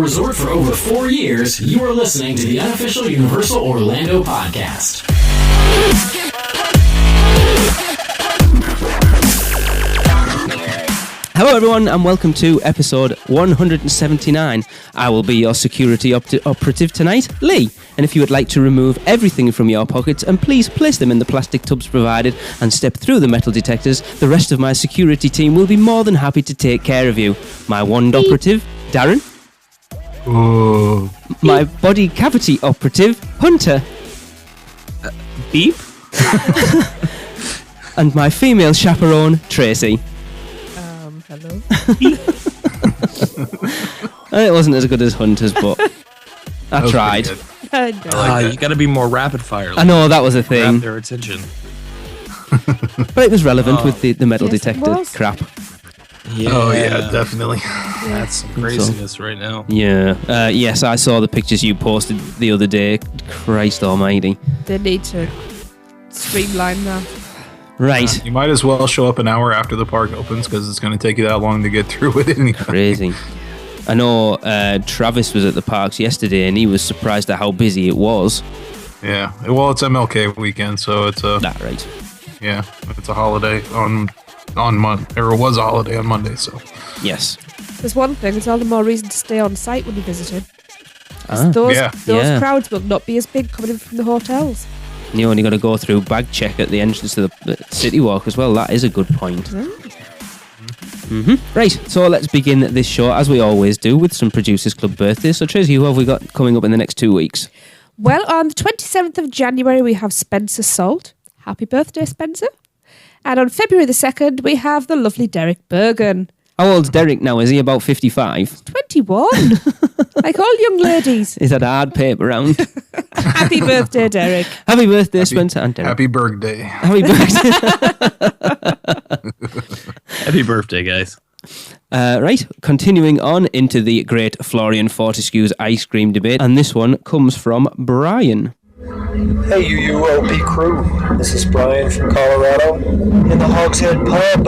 resort for over 4 years, you are listening to the unofficial Universal Orlando podcast. Hello everyone and welcome to episode 179. I will be your security operative tonight, Lee. And if you would like to remove everything from your pockets and please place them in the plastic tubs provided and step through the metal detectors, the rest of my security team will be more than happy to take care of you. My wand operative, Darren. Ooh. My body cavity operative, Hunter. Beep. And my female chaperone, Tracy. Hello. It wasn't as good as Hunter's, but I tried. You got to be more rapid fire. I know, that was a thing. Grab their attention. But it was relevant with the metal Yes, it detector was. crap. Yeah. Oh yeah, definitely. That's some craziness right now. Yeah. Yes, I saw the pictures you posted the other day. Christ almighty. They need to streamline that. Right. You might as well show up an hour after the park opens because it's going to take you that long to get through it anyway. Crazy. I know Travis was at the parks yesterday and he was surprised at how busy it was. Yeah. Well, it's MLK weekend, so it's a Right. yeah, it's a holiday on Monday, or it was a holiday on Monday. So Yes. There's one thing, it's all the more reason to stay on site when you're visiting. 'Cause Ah. those Yeah. crowds will not be as big coming in from the hotels. You only got to go through bag check at the entrance to the City Walk as well. That is a good point. Right, so let's begin this show, as we always do, with some Producers Club birthdays. So, Tracy, who have we got coming up in the next 2 weeks? Well, on the 27th of January, we have Spencer Salt. Happy birthday, Spencer. And on February the 2nd, we have the lovely Derek Bergen. How old's Derek now? Is he about 55? 21. Like all young ladies. Is that a hard paper round? Happy birthday, Derek. Happy birthday, Spencer and Derek. happy birthday. Happy birthday. Happy birthday, guys. Right, continuing on into the great Florean Fortscue's ice cream debate, and this one comes from Brian. Hey UUOP crew, this is Brian from Colorado in the Hogshead Pub.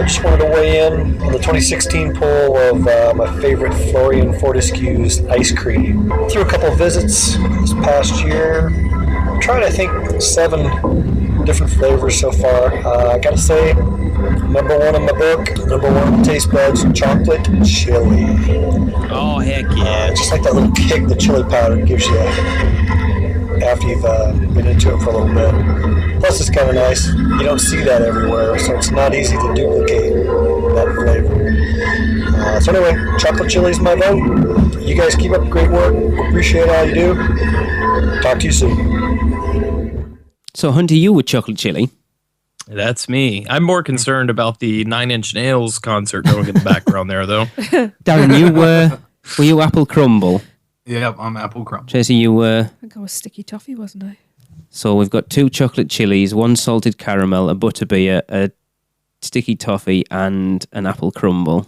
Just wanted to weigh in on the 2016 poll of my favorite Florian Fortescue's ice cream. Through a couple visits this past year, tried I think 7 different flavors so far. I gotta say, number 1 in my book, number 1 taste buds, chocolate chili. Oh, heck yeah. Just like that little kick the chili powder gives you after you've been into it for a little bit. Plus, it's kind of nice. You don't see that everywhere, so it's not easy to duplicate that flavor. So anyway, chocolate chili is my vote. You guys keep up great work. Appreciate all you do. Talk to you soon. So, Hunter, you with chocolate chili. That's me. I'm more concerned about the 9 Inch Nails concert going in the background there, though. Darren, you were you apple crumble? Yep, I'm apple crumble. Tracy, you were... I think I was sticky toffee, wasn't I? So we've got 2 chocolate chilies, 1 salted caramel, a butterbeer, a sticky toffee, and an apple crumble.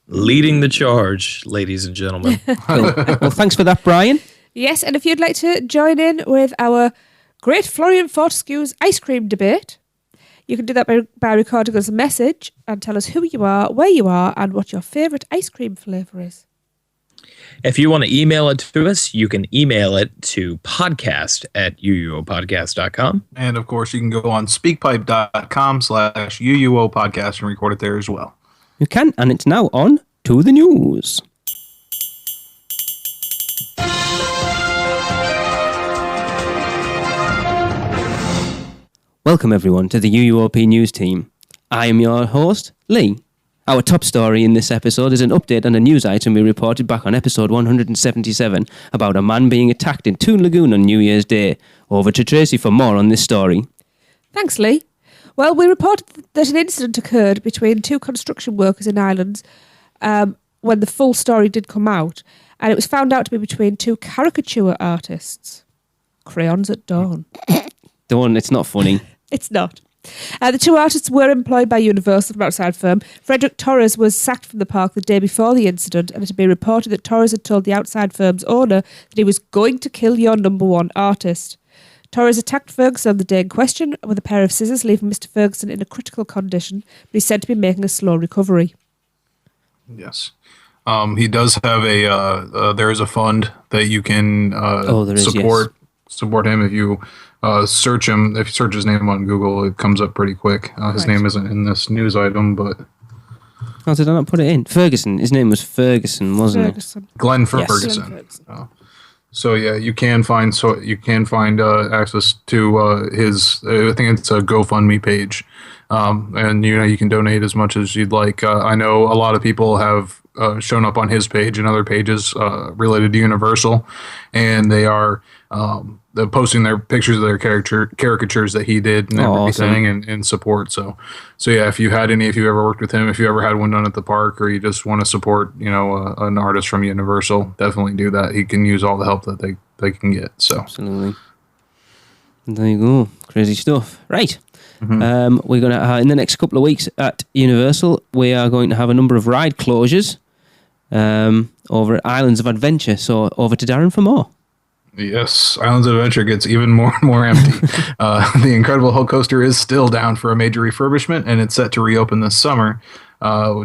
Leading the charge, ladies and gentlemen. Cool. Well, thanks for that, Brian. Yes, and if you'd like to join in with our great Florian Fortescue's ice cream debate, you can do that by recording us a message and tell us who you are, where you are, and what your favourite ice cream flavour is. If you want to email it to us, you can email it to podcast@uuopodcast.com. And of course, you can go on speakpipe.com/UUO podcast and record it there as well. You can, and it's now on to the news. Welcome everyone to the UUOP news team. I am your host, Lee. Our top story in this episode is an update on a news item we reported back on episode 177 about a man being attacked in Toon Lagoon on New Year's Day. Over to Tracy for more on this story. Thanks, Lee. Well, we reported that an incident occurred between 2 construction workers in Ireland when the full story did come out, and it was found out to be between 2 caricature artists. Crayons at dawn. Dawn, it's not funny. It's not. The 2 artists were employed by Universal from outside firm. Frederick Torres was sacked from the park the day before the incident, and it had been reported that Torres had told the outside firm's owner that he was going to kill your number 1 artist. Torres attacked Ferguson on the day in question with a pair of scissors, leaving Mr. Ferguson in a critical condition, but he's said to be making a slow recovery. Yes. He does have there is a fund that you can support him if you search him. If you search his name on Google, it comes up pretty quick. His name isn't in this news item, but oh, did I not put it in? Ferguson. His name was Ferguson, wasn't it? Glenn Yes. Ferguson. Glenn Ferguson. So yeah, you can find access to his. I think it's a GoFundMe page, and you can donate as much as you'd like. I know a lot of people have shown up on his page and other pages related to Universal, and they are they're posting their pictures of their caricatures that he did and everything, awesome. and support. So yeah, if you ever worked with him, if you ever had one done at the park, or you just want to support an artist from Universal, definitely do that. He can use all the help that they can get. So Absolutely. There you go. Crazy stuff. Right. We're going to, in the next couple of weeks at Universal, we are going to have a number of ride closures over at Islands of Adventure. So over to Darren for more. Yes, Islands of Adventure gets even more and more empty. The Incredible Hulk coaster is still down for a major refurbishment, and it's set to reopen this summer.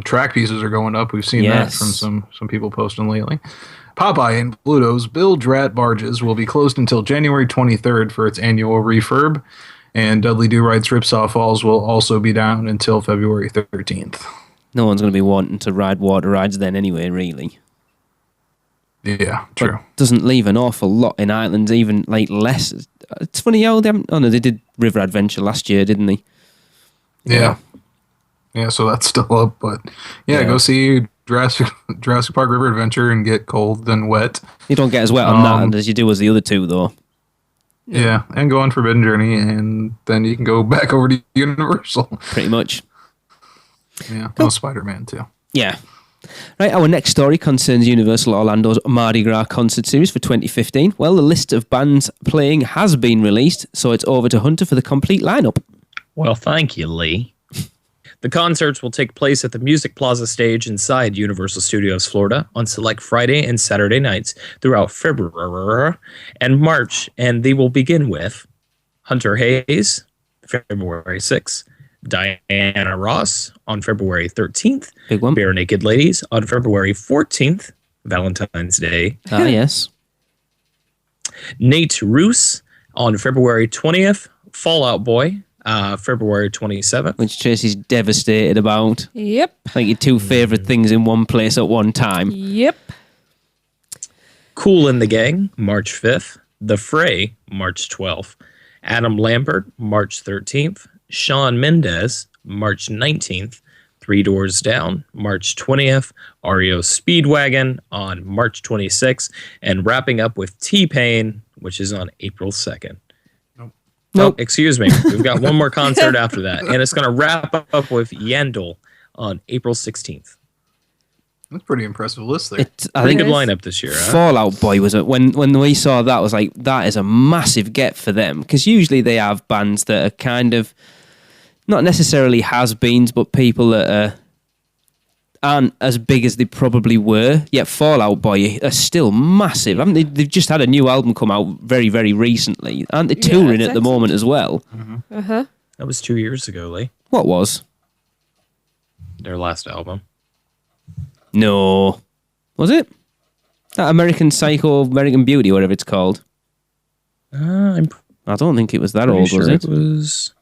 Track pieces are going up. We've seen that from some people posting lately. Popeye and Pluto's Bilge Rat barges will be closed until January 23rd for its annual refurb, and Dudley Do-Ride's Ripsaw Falls will also be down until February 13th. No one's going to be wanting to ride water rides then anyway, really. Yeah, true. But doesn't leave an awful lot in Ireland, even like less. It's funny how they haven't. Oh no, they did River Adventure last year, didn't they? Yeah. Yeah, so that's still up, but go see Jurassic Park River Adventure and get cold and wet. You don't get as wet on that as you do as the other two, though. Yeah, and go on Forbidden Journey, and then you can go back over to Universal. Pretty much. Yeah, no Spider-Man too. Yeah. Right, our next story concerns Universal Orlando's Mardi Gras concert series for 2015. Well, the list of bands playing has been released, so it's over to Hunter for the complete lineup. Well, thank you, Lee. The concerts will take place at the Music Plaza stage inside Universal Studios Florida on select Friday and Saturday nights throughout February and March, and they will begin with Hunter Hayes, February 6th, Diana Ross on February 13th, Big one. Bare Naked Ladies on February 14th, Valentine's Day. Ah, yes. Nate Roos on February 20th, Fallout Boy, February 27th. Which Tracy's devastated about. Yep. Like your two favourite things in one place at one time. Yep. Kool and the Gang, March 5th. The Fray, March 12th. Adam Lambert, March 13th. Shawn Mendes, March 19th. Three Doors Down, March 20th. REO Speedwagon on March 26th. And wrapping up with T-Pain, which is on April 2nd. Nope. Oh, excuse me. We've got one more concert after that. And it's going to wrap up with Yandel on April 16th. That's a pretty impressive list there. I Pretty think good lineup this year, huh? Fallout Boy was when we saw that, I was like, that is a massive get for them, because usually they have bands that are kind of not necessarily has-beens, but people that aren't as big as they probably were. Yet Fallout Boy are still massive. I mean, they've just had a new album come out very, very recently. Aren't they touring at the moment as well? Uh-huh. That was 2 years ago, Lee. What was? Their last album. No. Was it? That American Psycho, American Beauty, whatever it's called. I'm I don't think it was that pretty old, sure was it? it was...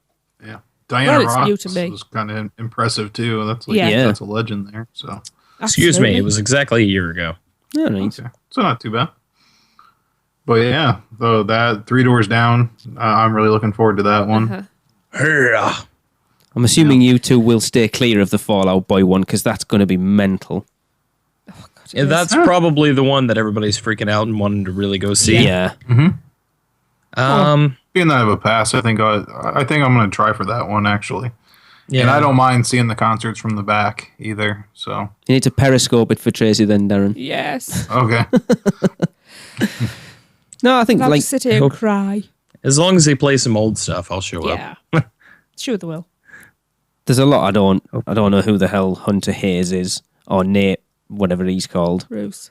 Yeah, Diana Well, it's new to Ross me. was kind of impressive too. That's like, Yeah. that's a legend there. So Excuse me, Absolutely. it was exactly a year ago. Yeah, right. okay, so not too bad. But yeah, though that Three Doors Down, I'm really looking forward to that one. Uh-huh. I'm assuming you two will stay clear of the Fallout Boy one, because that's going to be mental. And that's probably the one that everybody's freaking out and wanting to really go see. Yeah. Being that I have a pass, I think I'm going to try for that one actually. Yeah. And I don't mind seeing the concerts from the back either. So You need to periscope it for Tracy then, Darren. Yes. okay, No, I think I'll like sit here and cry. As long as they play some old stuff, I'll show up. Yeah. Sure they will. there's a lot I don't know who the hell Hunter Hayes is, or Nate, whatever he's called. Bruce.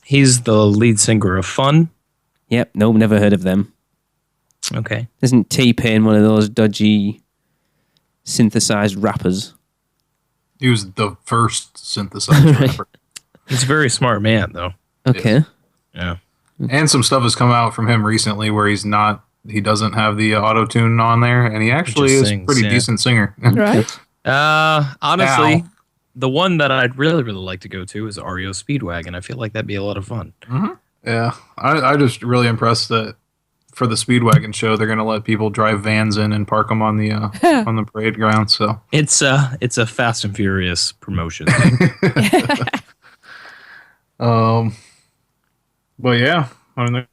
He's the lead singer of Fun. Yep, no, never heard of them. Okay. Isn't T-Pain one of those dodgy synthesized rappers? he was the first synthesizer rapper. He's a very smart man, though. Okay. Yeah. And some stuff has come out from him recently where he doesn't have the auto-tune on there, and he actually is a pretty decent singer. Right. Honestly, the one that I'd really, really like to go to is REO Speedwagon. I feel like that'd be a lot of fun. Mm-hmm. Yeah. I just really impressed that for the Speedwagon show, they're going to let people drive vans in and park them on the on the parade ground. So it's a Fast and Furious promotion. But yeah, I mean,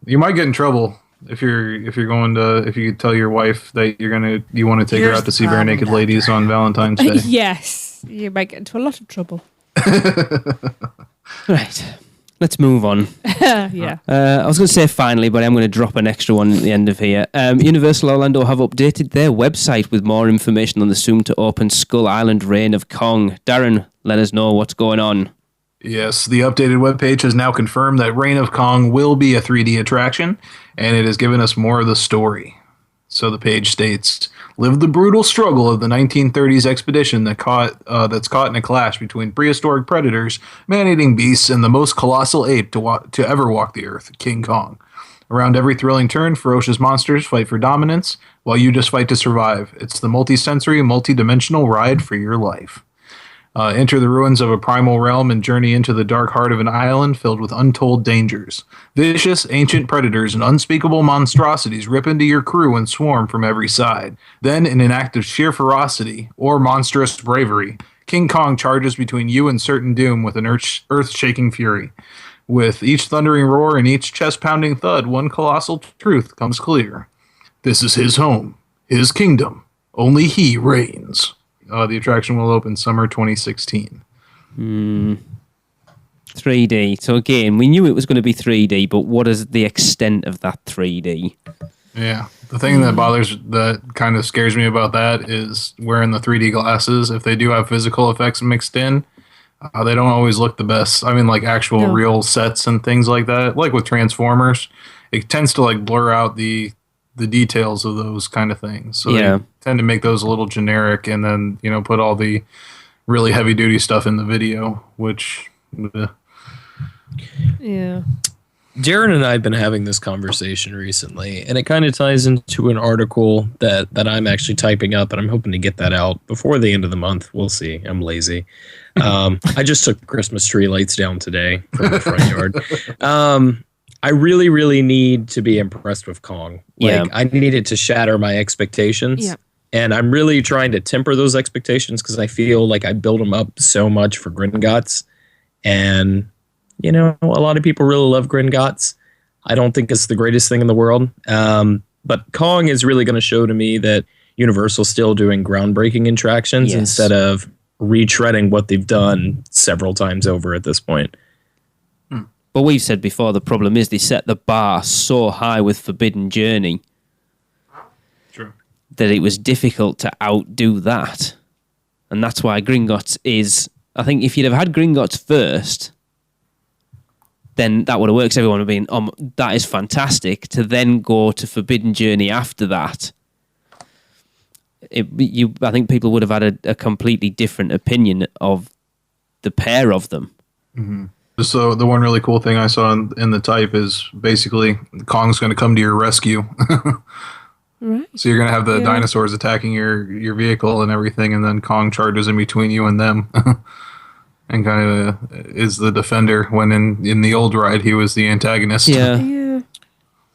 you might get in trouble if you tell your wife that you want to take her out to see Bare Naked Ladies on Valentine's Day. Yes, you might get into a lot of trouble. Right. Let's move on. Yeah. I was going to say finally, but I'm going to drop an extra one at the end of here. Universal Orlando have updated their website with more information on the soon-to-open Skull Island Reign of Kong. Darren, let us know what's going on. Yes, the updated webpage has now confirmed that Reign of Kong will be a 3D attraction, and it has given us more of the story. So the page states, live the brutal struggle of the 1930s expedition that's caught in a clash between prehistoric predators, man-eating beasts, and the most colossal ape to ever walk the earth, King Kong. Around every thrilling turn, ferocious monsters fight for dominance, while you just fight to survive. It's the multi-sensory, multi-dimensional ride for your life. Enter the ruins of a primal realm and journey into the dark heart of an island filled with untold dangers. Vicious, ancient predators and unspeakable monstrosities rip into your crew and swarm from every side. Then, in an act of sheer ferocity, or monstrous bravery, King Kong charges between you and certain doom with an earth-shaking fury. With each thundering roar and each chest-pounding thud, one colossal truth comes clear. This is his home, his kingdom. Only he reigns. The attraction will open summer 2016. 3D. So again, we knew it was going to be 3D, but what is the extent of that 3D? Yeah. The thing that kind of scares me about that is wearing the 3D glasses. If they do have physical effects mixed in, they don't always look the best. I mean, like actual real sets and things like that. Like with Transformers, it tends to like blur out the details of those kind of things. So they tend to make those a little generic and then, put all the really heavy duty stuff in the video, which yeah. Darren and I have been having this conversation recently, and it kind of ties into an article that I'm actually typing up, and I'm hoping to get that out before the end of the month. We'll see. I'm lazy. I just took Christmas tree lights down today from the front yard. I really, really need to be impressed with Kong. I need it to shatter my expectations. Yeah. And I'm really trying to temper those expectations because I feel like I build them up so much for Gringotts. And, a lot of people really love Gringotts. I don't think it's the greatest thing in the world. But Kong is really going to show to me that Universal's still doing groundbreaking attractions instead of retreading what they've done several times over at this point. But we've said before, the problem is they set the bar so high with Forbidden Journey that it was difficult to outdo that. And that's why Gringotts is... I think if you'd have had Gringotts first, then that would have worked. Everyone would have been, that is fantastic. To then go to Forbidden Journey after that, I think people would have had a completely different opinion of the pair of them. Mm-hmm. So the one really cool thing I saw in the type is basically Kong's going to come to your rescue. Right. So you're going to have the dinosaurs attacking your vehicle and everything, and then Kong charges in between you and them and kind of is the defender when in the old ride he was the antagonist. Yeah.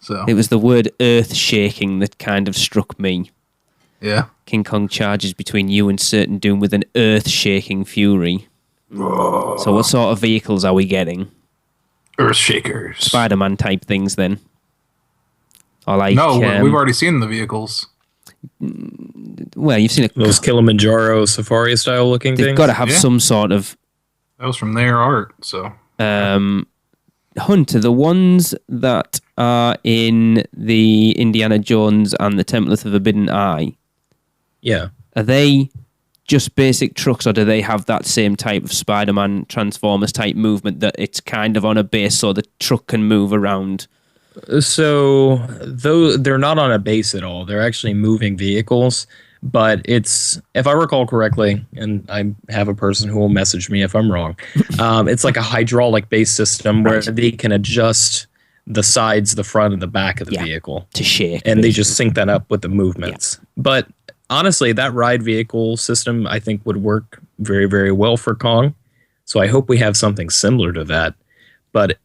So it was the word earth-shaking that kind of struck me. Yeah. King Kong charges between you and certain doom with an earth-shaking fury. So what sort of vehicles are we getting? Earthshakers. Spider-Man type things then? Or like, no, we've already seen the vehicles. Well, you've seen those Kilimanjaro safari style looking things. They've got to have some sort of... That was from their art, so... Hunter, the ones that are in the Indiana Jones and the Temple of the Forbidden Eye... Yeah. Are they... just basic trucks, or do they have that same type of Spider-Man Transformers type movement that it's kind of on a base so the truck can move around? So though they're not on a base at all, they're actually moving vehicles, But it's, if I recall correctly, and I have a person who will message me if I'm wrong, it's like a hydraulic-based system where they can adjust the sides, the front, and the back of the vehicle to shake, and they just sync that up with the movements. But honestly, that ride vehicle system I think would work very, very well for Kong. So I hope we have something similar to that. But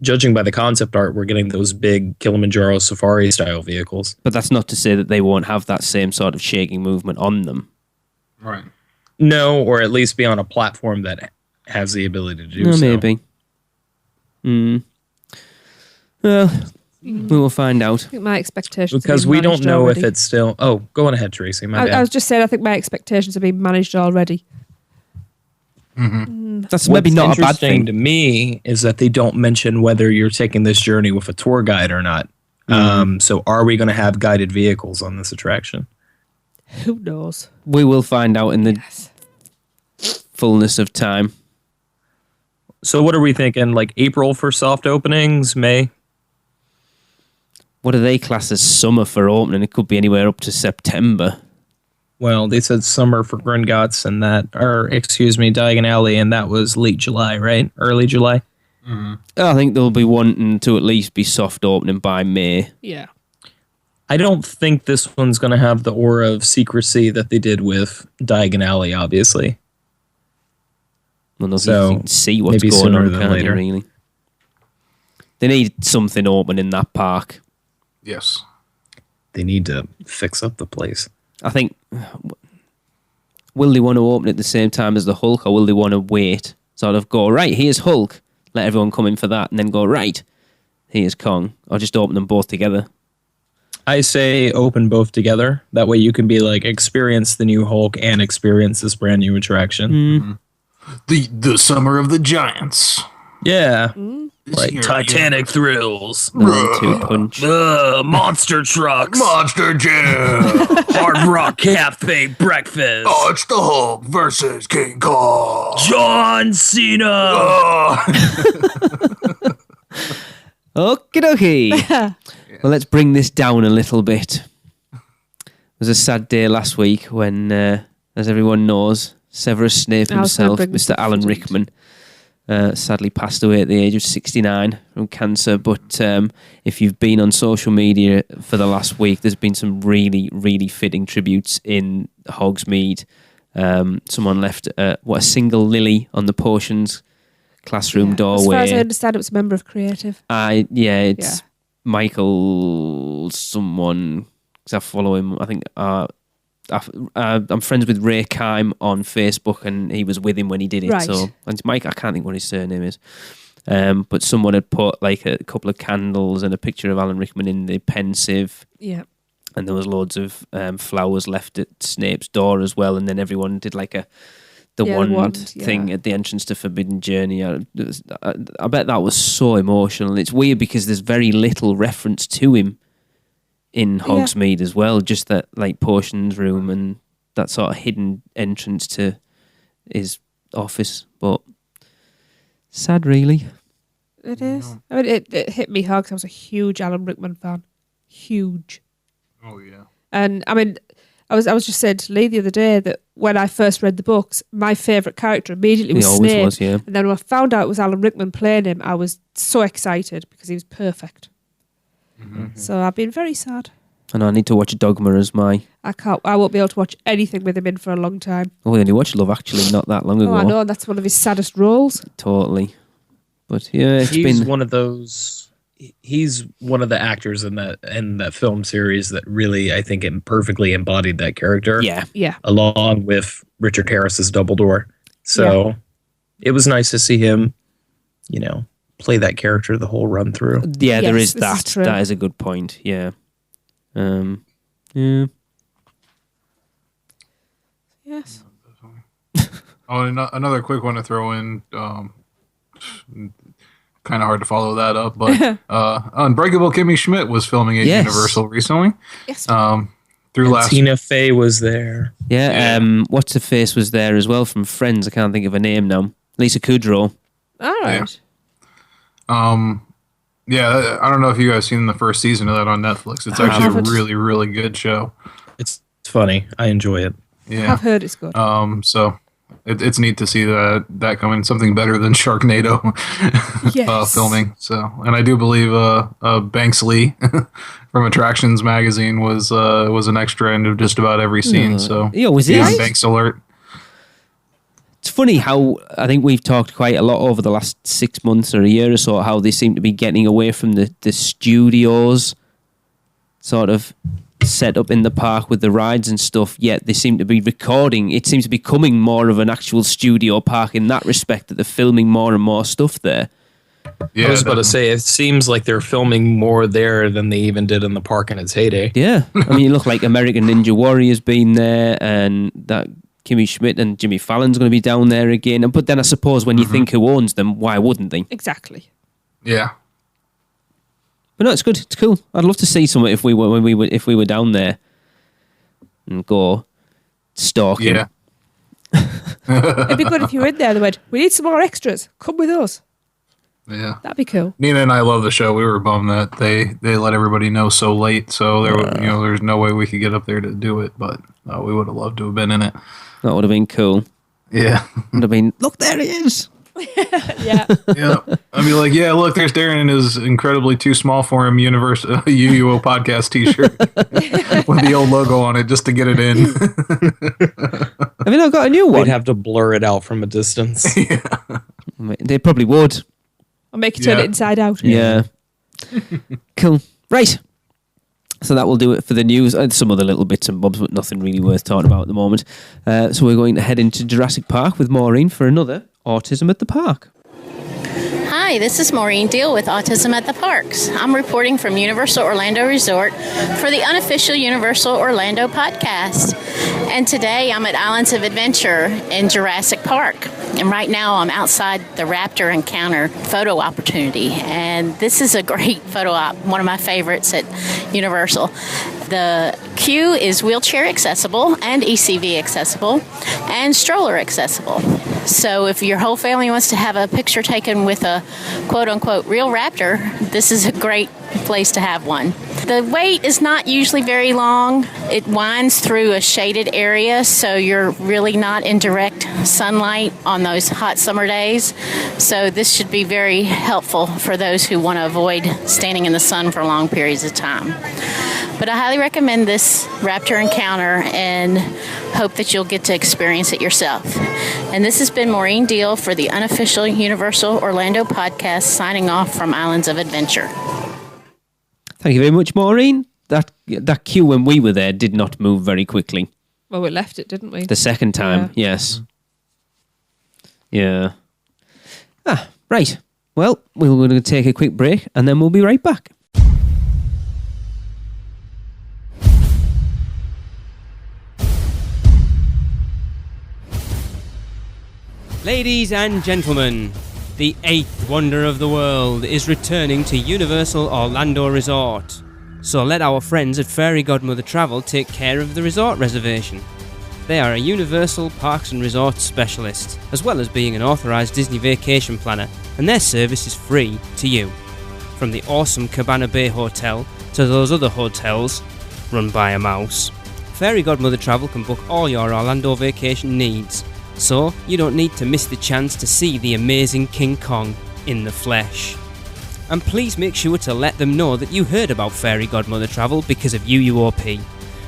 judging by the concept art, we're getting those big Kilimanjaro Safari style vehicles. But that's not to say that they won't have that same sort of shaking movement on them. Right. No, or at least be on a platform that has the ability to do so. Maybe. Well, we will find out. I think my expectations because we don't know if it's still... Oh, go on ahead, Tracy. I was just saying, I think my expectations are being managed already. That's maybe not a bad thing. Interesting to me is that they don't mention whether you're taking this journey with a tour guide or not. So are we going to have guided vehicles on this attraction? Who knows? We will find out in the fullness of time. So what are we thinking? Like April for soft openings? May? What do they class as summer for opening? It could be anywhere up to September. Well, they said summer for Gringotts and that, or excuse me, Diagon Alley, and that was late July, right? Early July? I think they'll be wanting to at least be soft opening by May. Yeah. I don't think this one's going to have the aura of secrecy that they did with Diagon Alley, obviously. Well, no, So, you can see what's maybe going sooner on, than can't later. you, really? They need something open in that park. Yes. They need to fix up the place. I think, will they want to open at the same time as the Hulk, or will they want to wait? Sort of go, right, here's Hulk, let everyone come in for that, and then go, right, here's Kong, or just open them both together. I say open both together. That way you can be like, experience the new Hulk and experience this brand new attraction. The Summer of the Giants. Yeah. This Like year, Titanic thrills. 1-2 punch. Monster trucks. Monster Jam. Hard Rock Cafe breakfast. Oh, it's the Hulk versus King Kong. John Cena. Okie dokie. Well, let's bring this down a little bit. It was a sad day last week when, as everyone knows, Severus Snape himself, Mr. Alan Rickman, sadly passed away at the age of 69 from cancer. But if you've been on social media for the last week, there's been some really, really fitting tributes in Hogsmeade. Someone left a single lily on the potions classroom doorway. As far as I understand, it was a member of Creative. It's Michael someone, because I follow him. I think I'm friends with Ray Kime on Facebook, and he was with him when he did it. Right. So, and Mike, I can't think what his surname is. But someone had put like a couple of candles and a picture of Alan Rickman in the pensive. Yeah. And there was loads of flowers left at Snape's door as well. And then everyone did like the wand thing at the entrance to Forbidden Journey. I bet that was so emotional. It's weird because there's very little reference to him in Hogsmeade as well. Just that like potions room and that sort of hidden entrance to his office. But sad, really. It is. I mean, it hit me hard because I was a huge Alan Rickman fan. Huge. Oh, yeah. And I mean, I was just saying to Lee the other day that when I first read the books, my favourite character immediately was Snape. He always was, yeah. And then when I found out it was Alan Rickman playing him, I was so excited because he was perfect. Mm-hmm. So I've been very sad. And I need to watch Dogma as my... I won't be able to watch anything with him in for a long time. Oh, we only watched Love Actually not that long ago. Oh, I know, and that's one of his saddest roles. Totally. But yeah, he's one of those... He's one of the actors in that film series that really, I think, perfectly embodied that character. Yeah. Along with Richard Harris's Dumbledore. So it was nice to see him, play that character the whole run through. Yeah, there is this that. is true. That is a good point. Yeah. Yeah. Yes. Oh, and another quick one to throw in. Kind of hard to follow that up, but Unbreakable Kimmy Schmidt was filming at Universal recently. Yes. Tina Fey was there. Yeah. What's her face was there as well from Friends. I can't think of her name now. Lisa Kudrow. All right. Yeah, I don't know if you guys seen the first season of that on Netflix. It's actually a really, really good show. It's funny. I enjoy it. Yeah. I've heard it's good. So it's neat to see that coming. Something better than Sharknado Yes. filming. So, and I do believe Banks Lee from Attractions Magazine was an extra in just about every scene. So was he? Banks alert. It's funny how I think we've talked quite a lot over the last 6 months or a year or so how they seem to be getting away from the studios sort of set up in the park with the rides and stuff, yet they seem to be recording. It seems to be becoming more of an actual studio park in that respect, that they're filming more and more stuff there. Yeah, I was about to say, it seems like they're filming more there than they even did in the park in its heyday. Yeah. I mean, you look like American Ninja Warrior's been there, and that Kimmy Schmidt and Jimmy Fallon's going to be down there again. But then I suppose when you think who owns them, why wouldn't they? Exactly. Yeah. But no, it's good. It's cool. I'd love to see some if we were down there and go stalking. Yeah. It'd be good if you were in there. They went, we need some more extras. Come with us. Yeah. That'd be cool. Nina and I love the show. We were bummed that they let everybody know so late. So there's no way we could get up there to do it. But we would have loved to have been in it. That would have been cool. Yeah. Would have been, look, there he is. Yeah. Yeah. I'd be like, yeah, look, there's Darren in his incredibly too small for him UUO podcast T-shirt with the old logo on it just to get it in. I mean, I've got a new one. They'd have to blur it out from a distance. They probably would. Or make you turn it inside out. Yeah. Cool. Right. So that will do it for the news. And some other little bits and bobs, but nothing really worth talking about at the moment. So we're going to head into Jurassic Park with Maureen for another Autism at the Park. Hi, this is Maureen Deal with Autism at the Parks. I'm reporting from Universal Orlando Resort for the unofficial Universal Orlando podcast. And today I'm at Islands of Adventure in Jurassic Park. And right now I'm outside the Raptor Encounter photo opportunity. And this is a great photo op, one of my favorites at Universal. The queue is wheelchair accessible and ECV accessible and stroller accessible. So if your whole family wants to have a picture taken with a quote-unquote real raptor, this is a great place to have one. The wait is not usually very long. It winds through a shaded area, so you're really not in direct sunlight on those hot summer days. So this should be very helpful for those who want to avoid standing in the sun for long periods of time. But I highly recommend this Raptor Encounter and hope that you'll get to experience it yourself. And this has been Maureen Deal for the unofficial Universal Orlando podcast, signing off from Islands of Adventure. Thank you very much, Maureen. That queue when we were there did not move very quickly. Well, we left it, didn't we? The second time, yes. Yeah. Right. Well, we're going to take a quick break and then we'll be right back. Ladies and gentlemen, the eighth wonder of the world is returning to Universal Orlando Resort. So let our friends at Fairy Godmother Travel take care of the resort reservation. They are a Universal Parks and Resorts specialist, as well as being an authorised Disney vacation planner, and their service is free to you. From the awesome Cabana Bay Hotel to those other hotels run by a mouse, Fairy Godmother Travel can book all your Orlando vacation needs. So, you don't need to miss the chance to see the amazing King Kong in the flesh. And please make sure to let them know that you heard about Fairy Godmother Travel because of UUOP.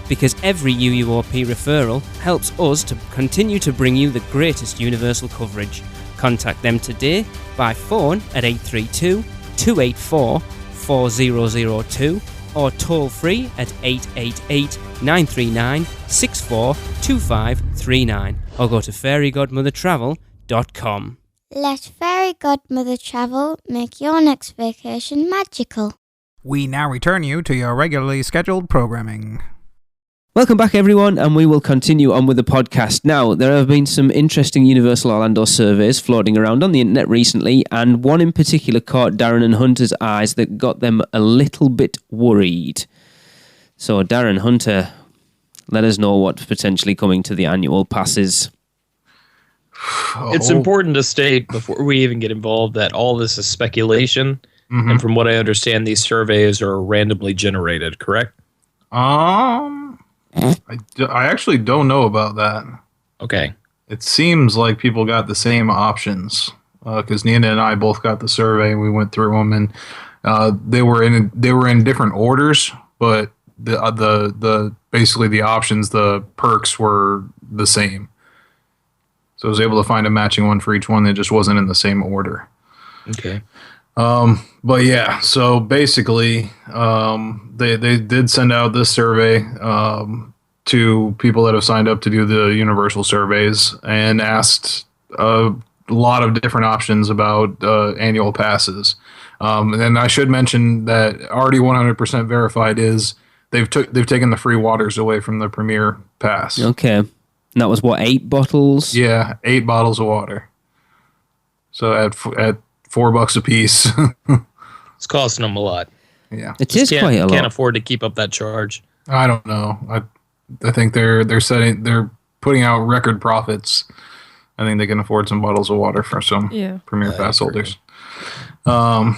Because every UUOP referral helps us to continue to bring you the greatest Universal coverage. Contact them today by phone at 832-284-4002 or toll free at 888-939-642539 or go to fairygodmothertravel.com. Let Fairy Godmother Travel make your next vacation magical. We now return you to your regularly scheduled programming. Welcome back, everyone, and we will continue on with the podcast. Now, there have been some interesting Universal Orlando surveys floating around on the internet recently, and one in particular caught Darren and Hunter's eyes that got them a little bit worried. So, Darren, Hunter, let us know what's potentially coming to the annual passes. It's important to state before we even get involved that all this is speculation, and from what I understand, these surveys are randomly generated, correct? I actually don't know about that. Okay. It seems like people got the same options because Nina and I both got the survey. We went through them, and they were in different orders, but the basically the options, the perks were the same. So I was able to find a matching one for each one that just wasn't in the same order. Okay. But yeah, so basically, they did send out this survey to people that have signed up to do the universal surveys and asked a lot of different options about annual passes. And then I should mention that already 100% verified is they've taken the free waters away from the Premier Pass. Okay. And that was what, 8 bottles? Yeah, 8 bottles of water. So at $4 a piece. It's costing them a lot. Yeah, it is quite a lot. Can't afford to keep up that charge. I don't know. I think they're putting out record profits. I think they can afford some bottles of water for some Premier Pass holders. It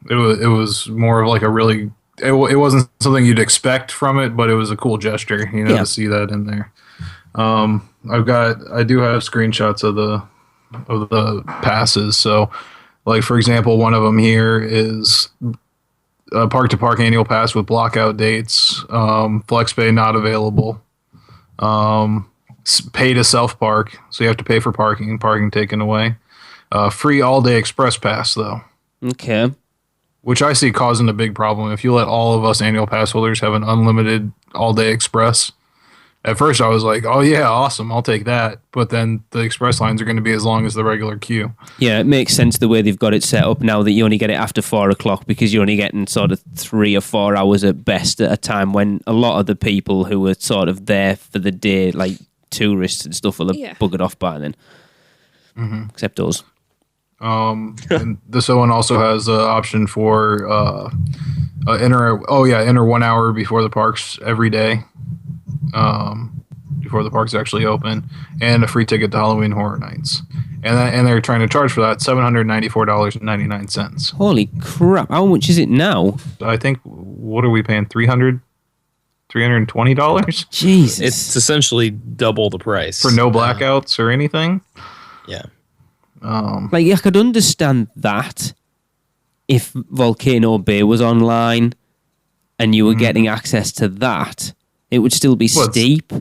was more of like a really. It wasn't something you'd expect from it, but it was a cool gesture, to see that in there. I do have screenshots of the passes. So, like for example, one of them here is a park-to-park annual pass with blockout dates. Flex pay not available. Pay to self-park, so you have to pay for parking taken away. Free all-day express pass, though. Okay. Which I see causing a big problem. If you let all of us annual pass holders have an unlimited all-day express, at first I was like, oh yeah, awesome, I'll take that. But then the express lines are going to be as long as the regular queue. Yeah, it makes sense the way they've got it set up now that you only get it after 4 o'clock because you're only getting sort of 3 or 4 hours at best at a time when a lot of the people who were sort of there for the day, like tourists and stuff, will have buggered off by then. Mm-hmm. Except us. And this one also has the option for enter 1 hour before the parks every day, before the parks actually open, and a free ticket to Halloween Horror Nights, and they're trying to charge for that $794.99. Holy crap! How much is it now? I think what are we paying? $320? Jesus! It's essentially double the price for no blackouts or anything. Yeah. Like I could understand that if Volcano Bay was online and you were getting access to that, it would still be steep.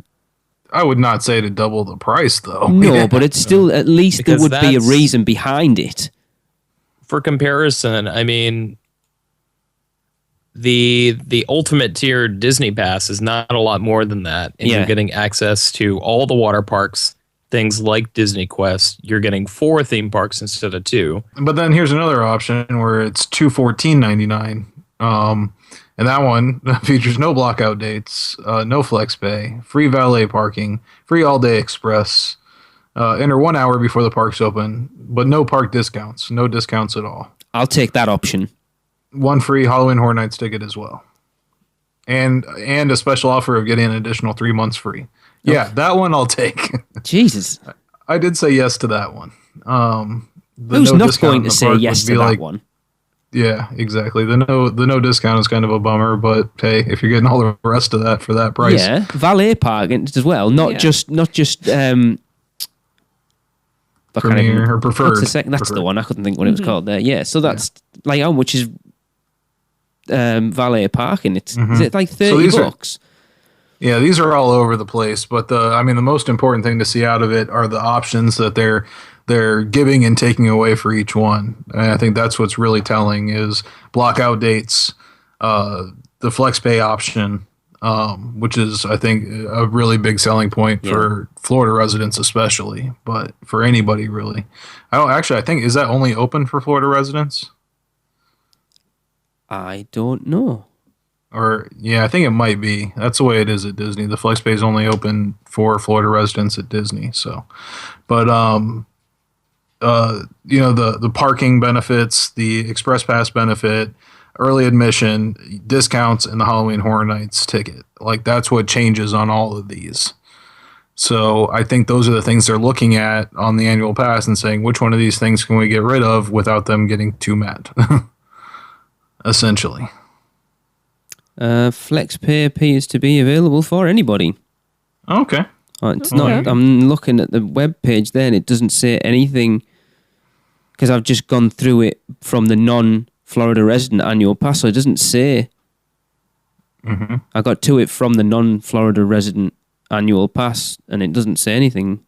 I would not say to double the price though. No, but it's still at least Because there would be a reason behind it. For comparison, I mean, the ultimate tier Disney Pass is not a lot more than that, and you're getting access to all the water parks. Things like Disney Quest, you're getting 4 theme parks instead of 2. But then here's another option where it's $214.99. And that one features no blockout dates, no flex pay, free valet parking, free all-day express, enter 1 hour before the parks open, but no park discounts, no discounts at all. I'll take that option. 1 free Halloween Horror Nights ticket as well. And a special offer of getting an additional 3 months free. Yeah, that one I'll take. Jesus. I did say yes to that one. Who's not going to say yes to that one? Yeah, exactly. The no discount is kind of a bummer, but hey, if you're getting all the rest of that for that price. Yeah, valet parking as well. Not just Premier or preferred. That's the one. I couldn't think what it was called there. Yeah, so that's like how much is valet parking? Is it like $30? Yeah, these are all over the place, but the most important thing to see out of it are the options that they're giving and taking away for each one. And I think that's what's really telling is blockout dates, the flex pay option, which is I think a really big selling point for Florida residents especially, but for anybody really. I think is that only open for Florida residents? I don't know. Or, yeah, I think it might be. That's the way it is at Disney. The flex pay is only open for Florida residents at Disney. So, but, the parking benefits, the Express Pass benefit, early admission, discounts, and the Halloween Horror Nights ticket. Like, that's what changes on all of these. So I think those are the things they're looking at on the annual pass and saying, which one of these things can we get rid of without them getting too mad? Essentially. FlexPay appears to be available for anybody. Okay. It's not. I'm looking at the web page there, and it doesn't say anything because I've just gone through it from the non-Florida resident annual pass, so it doesn't say. Mm-hmm. I got to it from the non-Florida resident annual pass, and it doesn't say anything.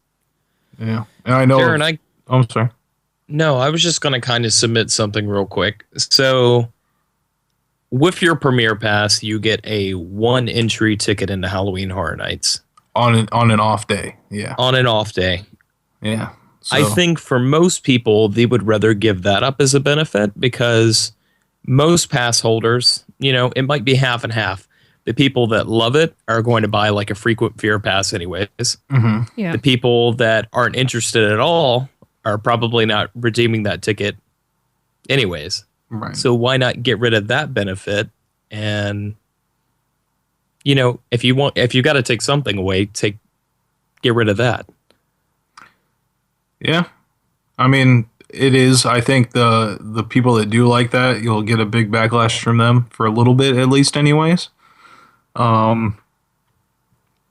Yeah, and I know. Darren, I'm sorry. No, I was just going to kind of submit something real quick. So, with your Premier Pass, you get a 1 entry ticket into Halloween Horror Nights. On an off day, yeah. On an off day. Yeah. So. I think for most people, they would rather give that up as a benefit because most pass holders, it might be half and half. The people that love it are going to buy like a frequent fear pass anyways. Mm-hmm. Yeah. The people that aren't interested at all are probably not redeeming that ticket anyways. Right. So why not get rid of that benefit? And if you got to take something away, get rid of that. Yeah. I mean, it is. I think the people that do like that, you'll get a big backlash from them for a little bit, at least, anyways.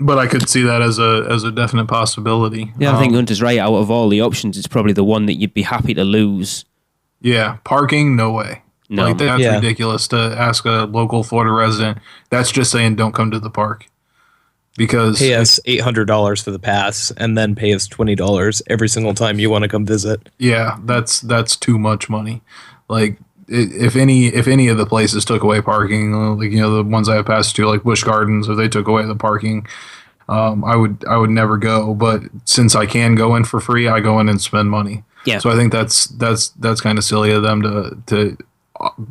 But I could see that as a definite possibility. Yeah, I think Hunter's right. Out of all the options, it's probably the one that you'd be happy to lose. Yeah, parking, no way. No. Like, that's ridiculous to ask a local Florida resident. That's just saying don't come to the park. Because pay us $800 for the pass and then pay us $20 every single time you want to come visit. Yeah, that's too much money. Like, if any of the places took away parking, like the ones I have passed to, like Busch Gardens, if they took away the parking, I would never go. But since I can go in for free, I go in and spend money. Yeah. So I think that's kind of silly of them to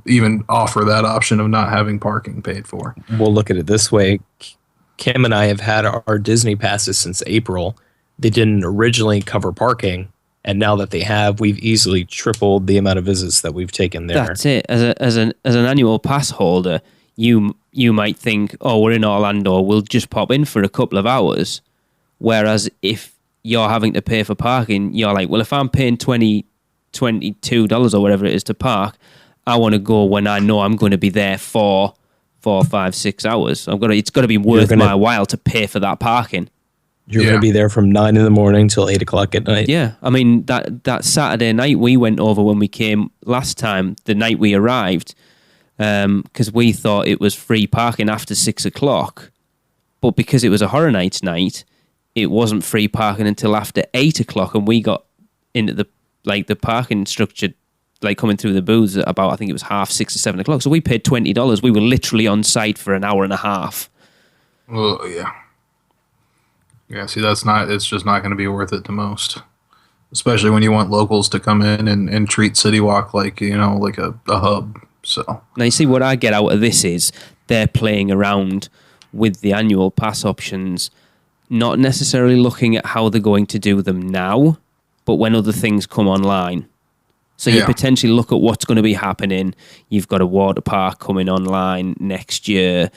even offer that option of not having parking paid for. We'll look at it this way. Kim and I have had our Disney passes since April. They didn't originally cover parking, and now that they have, we've easily tripled the amount of visits that we've taken there. That's it. As an annual pass holder, you might think, oh, we're in Orlando, we'll just pop in for a couple of hours. Whereas if you're having to pay for parking, you're like, well, if I'm paying $22 or whatever it is to park, I want to go when I know I'm going to be there for 4, 5, 6 hours. It's got to be worth my while to pay for that parking. You're going to be there from 9 in the morning till 8 o'clock at night. Yeah, I mean that Saturday night we went over when we came last time, the night we arrived, because we thought it was free parking after 6 o'clock, but because it was a Horror Nights night, it wasn't free parking until after 8 o'clock, and we got into the parking structure. Like coming through the booths at about, I think it was 6:30 or 7 o'clock. So we paid $20. We were literally on site for an hour and a half. Well, yeah. Yeah, see, it's just not going to be worth it to most. Especially when you want locals to come in and treat City Walk like a hub. So now you see what I get out of this is they're playing around with the annual pass options, not necessarily looking at how they're going to do them now, but when other things come online. So you potentially look at what's going to be happening. You've got a water park coming online next year.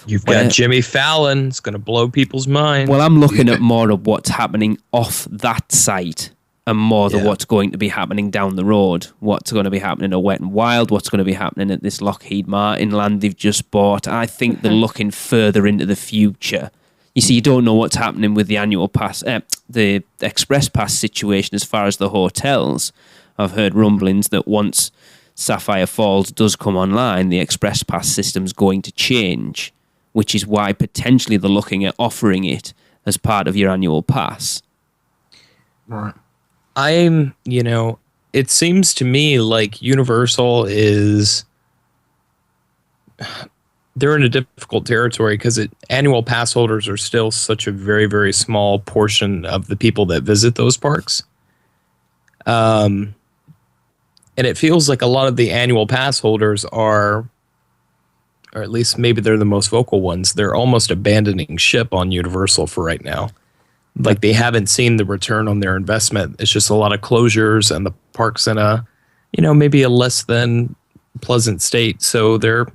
You've got Jimmy Fallon. It's going to blow people's minds. Well, I'm looking at more of what's happening off that site and more than what's going to be happening down the road. What's going to be happening at Wet and Wild. What's going to be happening at this Lockheed Martin land they've just bought. I think they're looking further into the future. You see, you don't know what's happening with the annual pass, the express pass situation as far as the hotels. I've heard rumblings that once Sapphire Falls does come online, the Express Pass system's going to change, which is why potentially they're looking at offering it as part of your annual pass. Right. It seems to me like Universal they're in a difficult territory because annual pass holders are still such a very, very small portion of the people that visit those parks. And it feels like a lot of the annual pass holders are, or at least maybe they're the most vocal ones, they're almost abandoning ship on Universal for right now. Like they haven't seen the return on their investment. It's just a lot of closures and the park's in a, maybe a less than pleasant state. So they're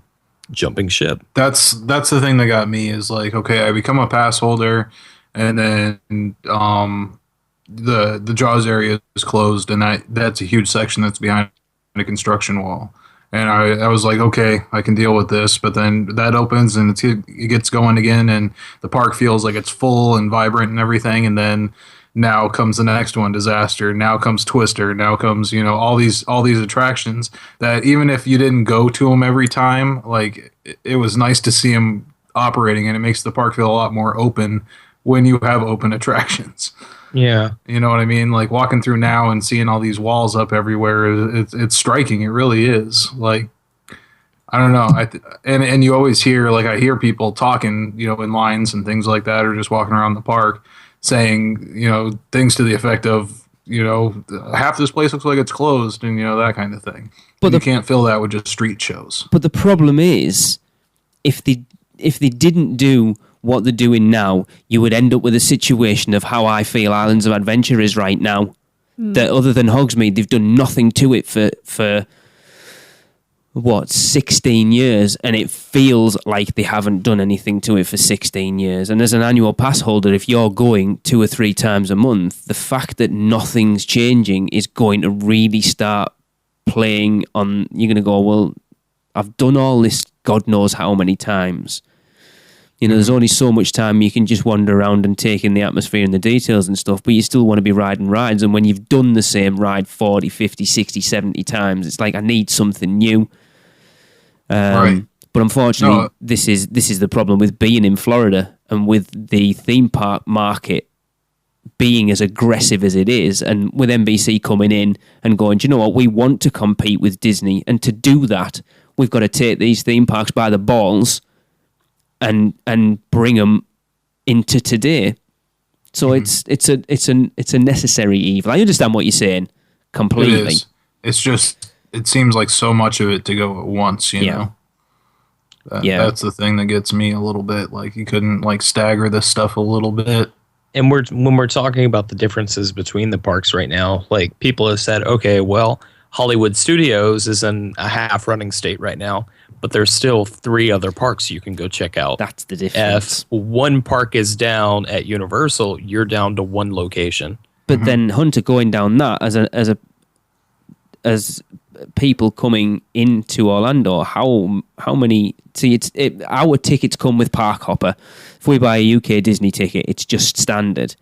jumping ship. That's the thing that got me is like, okay, I become a pass holder and then the Jaws area is closed and that's a huge section that's behind a construction wall. And I was like, okay, I can deal with this. But then that opens and it gets going again, and the park feels like it's full and vibrant and everything. And then now comes the next one, Disaster. Now comes Twister. Now comes, all these attractions that even if you didn't go to them every time, like it was nice to see them operating, and it makes the park feel a lot more open when you have open attractions. Yeah. You know what I mean? Like walking through now and seeing all these walls up everywhere, it's striking. It really is. Like, I don't know. And you always hear, like I hear people talking, in lines and things like that, or just walking around the park saying, things to the effect of, half this place looks like it's closed, and that kind of thing. But you can't fill that with just street shows. But the problem is, if they didn't do what they're doing now, you would end up with a situation of how I feel Islands of Adventure is right now. That other than Hogsmeade, they've done nothing to it for 16 years, and it feels like they haven't done anything to it for 16 years. And as an annual pass holder, if you're going 2 or 3 times a month, the fact that nothing's changing is going to really start playing on. You're going to go, well, I've done all this God knows how many times. There's only so much time you can just wander around and take in the atmosphere and the details and stuff, but you still want to be riding rides. And when you've done the same ride 40, 50, 60, 70 times, it's like, I need something new. Right. But unfortunately, this is the problem with being in Florida and with the theme park market being as aggressive as it is, and with NBC coming in and going, do you know what, we want to compete with Disney, and to do that, we've got to take these theme parks by the balls and bring them into today. So it's a necessary evil. I understand what you're saying completely. It is. It's just, it seems like so much of it to go at once, you know? That's the thing that gets me a little bit. Like, you couldn't like stagger this stuff a little bit. And when we're talking about the differences between the parks right now, like people have said, okay, well, Hollywood Studios is in a half running state right now, but there's still 3 other parks you can go check out. That's the difference. If one park is down at Universal, you're down to one location. But then Hunter, going down that as people coming into Orlando, how many? See, our tickets come with Park Hopper. If we buy a UK Disney ticket, it's just standard.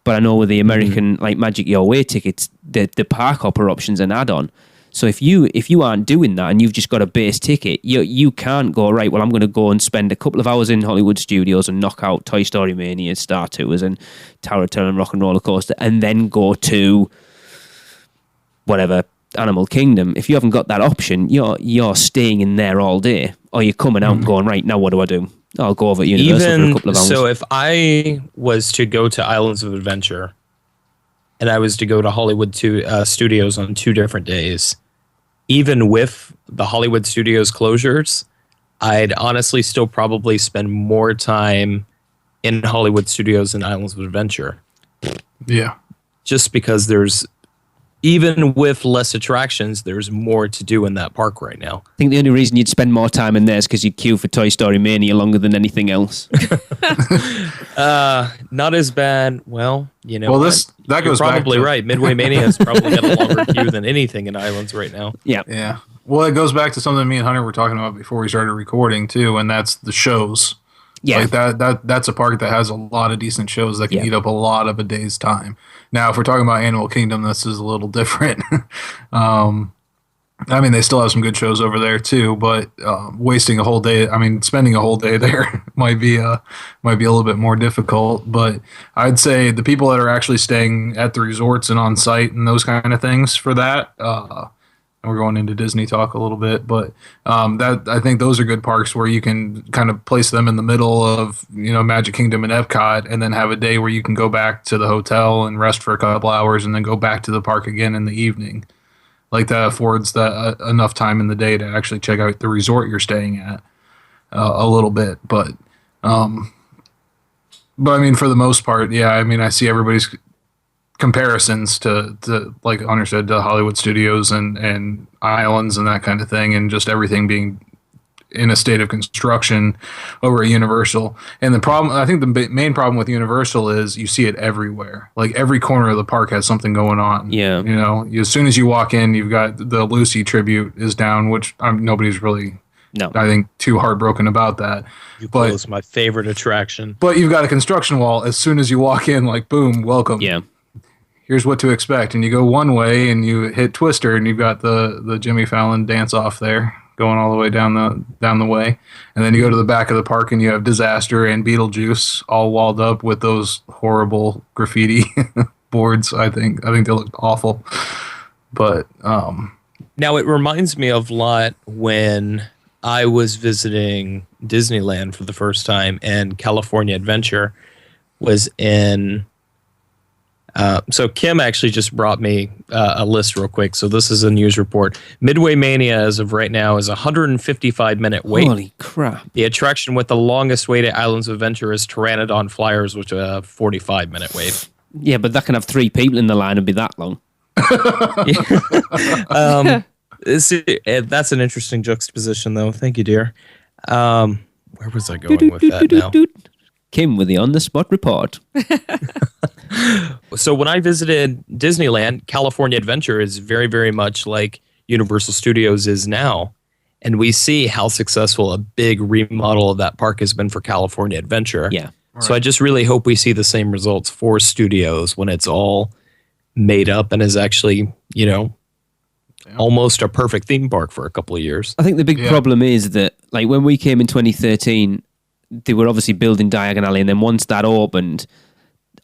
But I know with the American like Magic Your Way tickets, the Park Hopper option's an add-on. So if you aren't doing that and you've just got a base ticket, you can't go, right, well, I'm going to go and spend a couple of hours in Hollywood Studios and knock out Toy Story Mania, Star Tours, and Tower of Terror and Rock and Roller Coaster, and then go to whatever, Animal Kingdom. If you haven't got that option, you're staying in there all day, or you're coming out and going, right, now what do? I'll go over at Universal for a couple of hours. So if I was to go to Islands of Adventure and I was to go to Hollywood Studios on 2 different days, even with the Hollywood Studios closures, I'd honestly still probably spend more time in Hollywood Studios than Islands of Adventure. Yeah. Just because even with less attractions, there's more to do in that park right now. I think the only reason you'd spend more time in there is because you'd queue for Toy Story Mania longer than anything else. Not as bad. Well, that goes you're probably right. Midway Mania has probably got a longer queue than anything in Islands right now. Yeah. Yeah. Well, it goes back to something me and Hunter were talking about before we started recording too, and that's the shows. Yeah. Like that's a park that has a lot of decent shows that can eat up a lot of a day's time. Now, if we're talking about Animal Kingdom, this is a little different. I mean, they still have some good shows over there too, but wasting a whole day, spending a whole day there might be a little bit more difficult. But I'd say the people that are actually staying at the resorts and on site and those kind of things for that, and we're going into Disney talk a little bit, but that I think those are good parks where you can kind of place them in the middle of Magic Kingdom and Epcot, and then have a day where you can go back to the hotel and rest for a couple hours, and then go back to the park again in the evening. Like that affords that enough time in the day to actually check out the resort you're staying at a little bit. But I mean, for the most part, yeah. I mean, I see everybody's comparisons to like Hunter said, to Hollywood Studios and Islands and that kind of thing, and just everything being in a state of construction over at Universal. And I think the main problem with Universal is you see it everywhere. Like every corner of the park has something going on. Yeah. You know, as soon as you walk in, you've got the Lucy tribute is down, which nobody's really, I think, too heartbroken about that. UUOP my favorite attraction. But you've got a construction wall as soon as you walk in, like, boom, welcome. Yeah. Here's what to expect. And you go one way and you hit Twister and you've got the Jimmy Fallon dance off there going all the way down the way. And then you go to the back of the park and you have Disaster and Beetlejuice all walled up with those horrible graffiti boards. I think they look awful. But now it reminds me of a lot when I was visiting Disneyland for the first time, and California Adventure was in. So Kim actually just brought me a list real quick. So this is a news report. Midway Mania, as of right now, is a 155-minute wait. Holy crap! The attraction with the longest wait at Islands of Adventure is Pteranodon Flyers, which is a 45-minute wait. Yeah, but that can have 3 people in the line and be that long. That's an interesting juxtaposition, though. Thank you, dear. Where was I going with that now? Kim with the on-the-spot report. So when I visited Disneyland, California Adventure is very, very much like Universal Studios is now. And we see how successful a big remodel of that park has been for California Adventure. Yeah. Right. So I just really hope we see the same results for studios when it's all made up and is actually, almost a perfect theme park for a couple of years. I think the big problem is that, like, when we came in 2013, they were obviously building Diagon Alley, and then once that opened,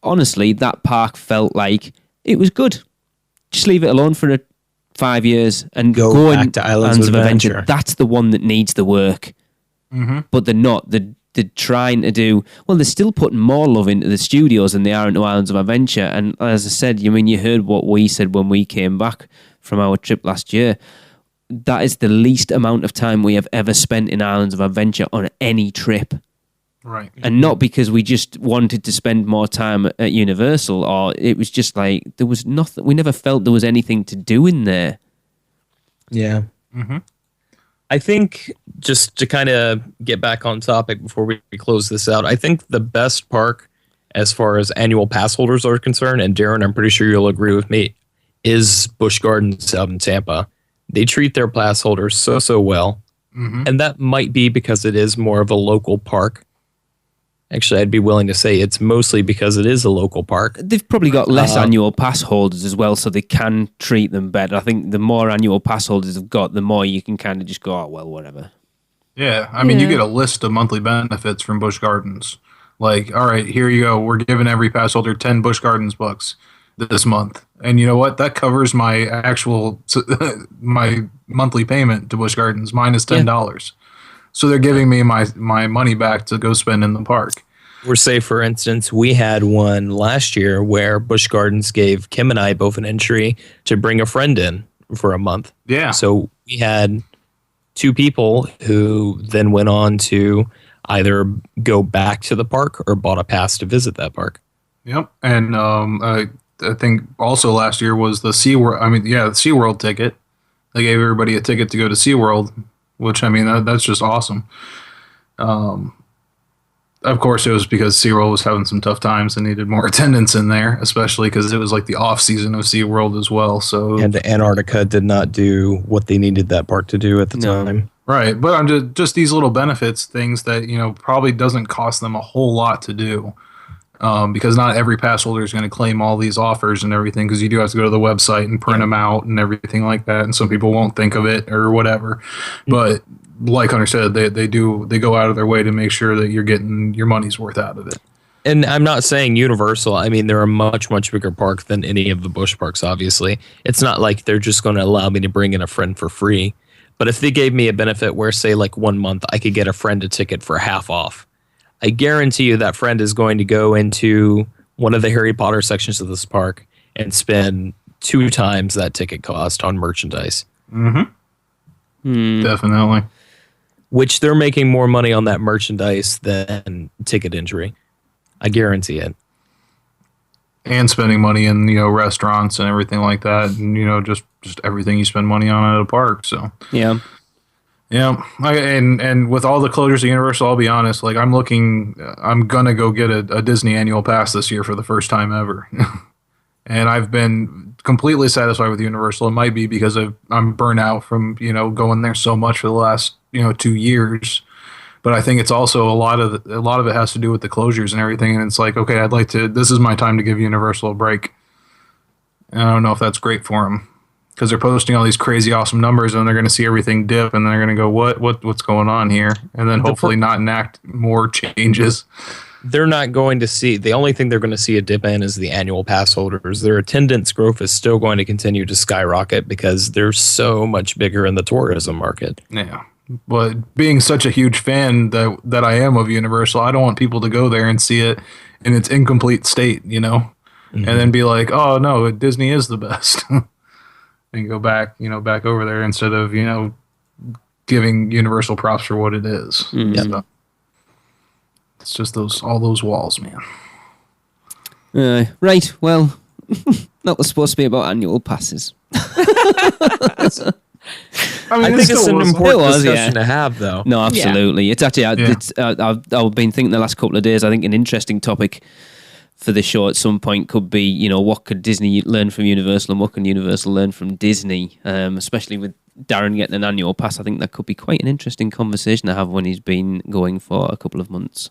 honestly, that park felt like it was good. Just leave it alone for 5 years and go back to Islands of Adventure. That's the one that needs the work. Mm-hmm. But they're not. They're trying to do... Well, they're still putting more love into the studios than they are into Islands of Adventure. And as I said, you heard what we said when we came back from our trip last year. That is the least amount of time we have ever spent in Islands of Adventure on any trip. Right. And not because we just wanted to spend more time at Universal, or it was just like there was nothing. We never felt there was anything to do in there. Yeah. Mm-hmm. I think, just to kind of get back on topic before we close this out, I think the best park as far as annual pass holders are concerned, and Darren, I'm pretty sure you'll agree with me, is Busch Gardens out in Tampa. They treat their pass holders so well. Mm-hmm. And that might be because it is more of a local park. Actually, I'd be willing to say it's mostly because it is a local park. They've probably got less annual pass holders as well, so they can treat them better. I think the more annual pass holders have got, the more you can kind of just go, oh, well, whatever. Yeah, I mean, you get a list of monthly benefits from Busch Gardens. Like, all right, here you go. We're giving every pass holder 10 Busch Gardens bucks this month. And you know what? That covers my actual, my monthly payment to Busch Gardens, minus $10. Yeah. So they're giving me my money back to go spend in the park. Or say, for instance, we had one last year where Busch Gardens gave Kim and I both an entry to bring a friend in for a month. Yeah. So we had 2 people who then went on to either go back to the park or bought a pass to visit that park. Yep. And I think also last year was the SeaWorld. I mean, the SeaWorld ticket. They gave everybody a ticket to go to SeaWorld, which, I mean, that's just awesome. Of course, it was because SeaWorld was having some tough times and needed more attendance in there, especially because it was like the off season of SeaWorld as well. So, and Antarctica did not do what they needed that park to do at the time. Right. But I'm just these little benefits, things that, probably doesn't cost them a whole lot to do. Because not every pass holder is going to claim all these offers and everything, because you do have to go to the website and print them out and everything like that. And some people won't think of it or whatever. Mm-hmm. But like Hunter said, they go out of their way to make sure that you're getting your money's worth out of it. And I'm not saying Universal. I mean, they're a much, much bigger park than any of the Busch parks, obviously. It's not like they're just going to allow me to bring in a friend for free. But if they gave me a benefit where, say, like 1 month, I could get a friend a ticket for half off, I guarantee you that friend is going to go into one of the Harry Potter sections of this park and spend 2 times that ticket cost on merchandise. Mm-hmm. Definitely. Which they're making more money on that merchandise than ticket entry. I guarantee it. And spending money in, restaurants and everything like that. And, just everything you spend money on at a park. So, yeah. Yeah, and with all the closures of Universal, I'll be honest. Like I'm gonna go get a Disney annual pass this year for the first time ever, and I've been completely satisfied with Universal. It might be because I'm burnt out from going there so much for the last 2 years, but I think it's also a lot of it has to do with the closures and everything. And it's like, okay, this is my time to give Universal a break. And I don't know if that's great for them. Because they're posting all these crazy awesome numbers, and they're going to see everything dip, and they're going to go, what's going on here? And then hopefully not enact more changes. They're not going to see, the only thing they're going to see a dip in is the annual pass holders. Their attendance growth is still going to continue to skyrocket because they're so much bigger in the tourism market. Yeah. But being such a huge fan that I am of Universal, I don't want people to go there and see it in its incomplete state, and then be like, oh no, Disney is the best. And go back over there instead of, giving Universal props for what it is. Mm-hmm. So, it's just all those walls, man. Right, well, that was supposed to be about annual passes. I think it's an important discussion to have, though. No, absolutely. Yeah. It's actually, I've been thinking the last couple of days, I think an interesting topic for the show at some point could be, what could Disney learn from Universal and what can Universal learn from Disney, especially with Darren getting an annual pass. I think that could be quite an interesting conversation to have when he's been going for a couple of months.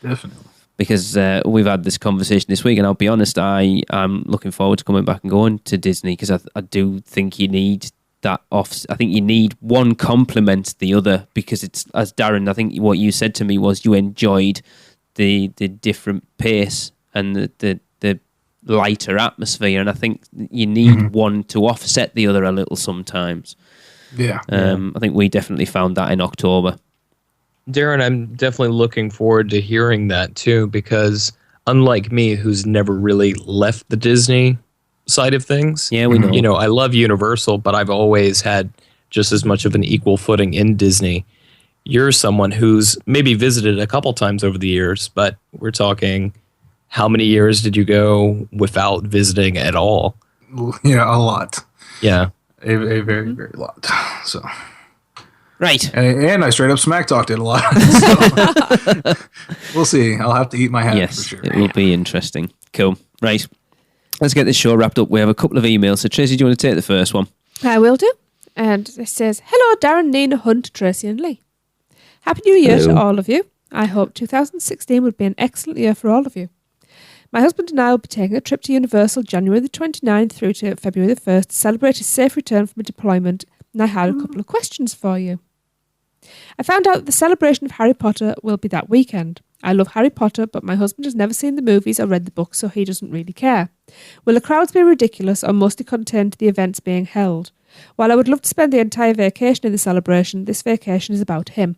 Definitely. Because we've had this conversation this week, and I'll be honest, I'm looking forward to coming back and going to Disney because I do think you need that off. I think you need one complement the other because it's, as Darren, I think what you said to me was you enjoyed the different pace and the lighter atmosphere, and I think you need one to offset the other a little sometimes. Yeah. I think we definitely found that in October. Darren, I'm definitely looking forward to hearing that too, because unlike me, who's never really left the Disney side of things, yeah, we know. I love Universal, but I've always had just as much of an equal footing in Disney. You're someone who's maybe visited a couple times over the years, but we're talking, how many years did you go without visiting at all? Yeah, a lot. Yeah. A very, very lot. So. Right. And I straight up smack talked it a lot. So, we'll see. I'll have to eat my hat for sure. It will be interesting. Cool. Right. Let's get this show wrapped up. We have a couple of emails. So, Tracy, do you want to take the first one? I will do. And it says, hello, Darren, Nina, Hunt, Tracy and Lee. Happy New Year to all of you. I hope 2016 would be an excellent year for all of you. My husband and I will be taking a trip to Universal January the 29th through to February the 1st to celebrate his safe return from a deployment, and I had a couple of questions for you. I found out that the celebration of Harry Potter will be that weekend. I love Harry Potter, but my husband has never seen the movies or read the books, so he doesn't really care. Will the crowds be ridiculous or mostly contained to the events being held? While I would love to spend the entire vacation in the celebration, this vacation is about him.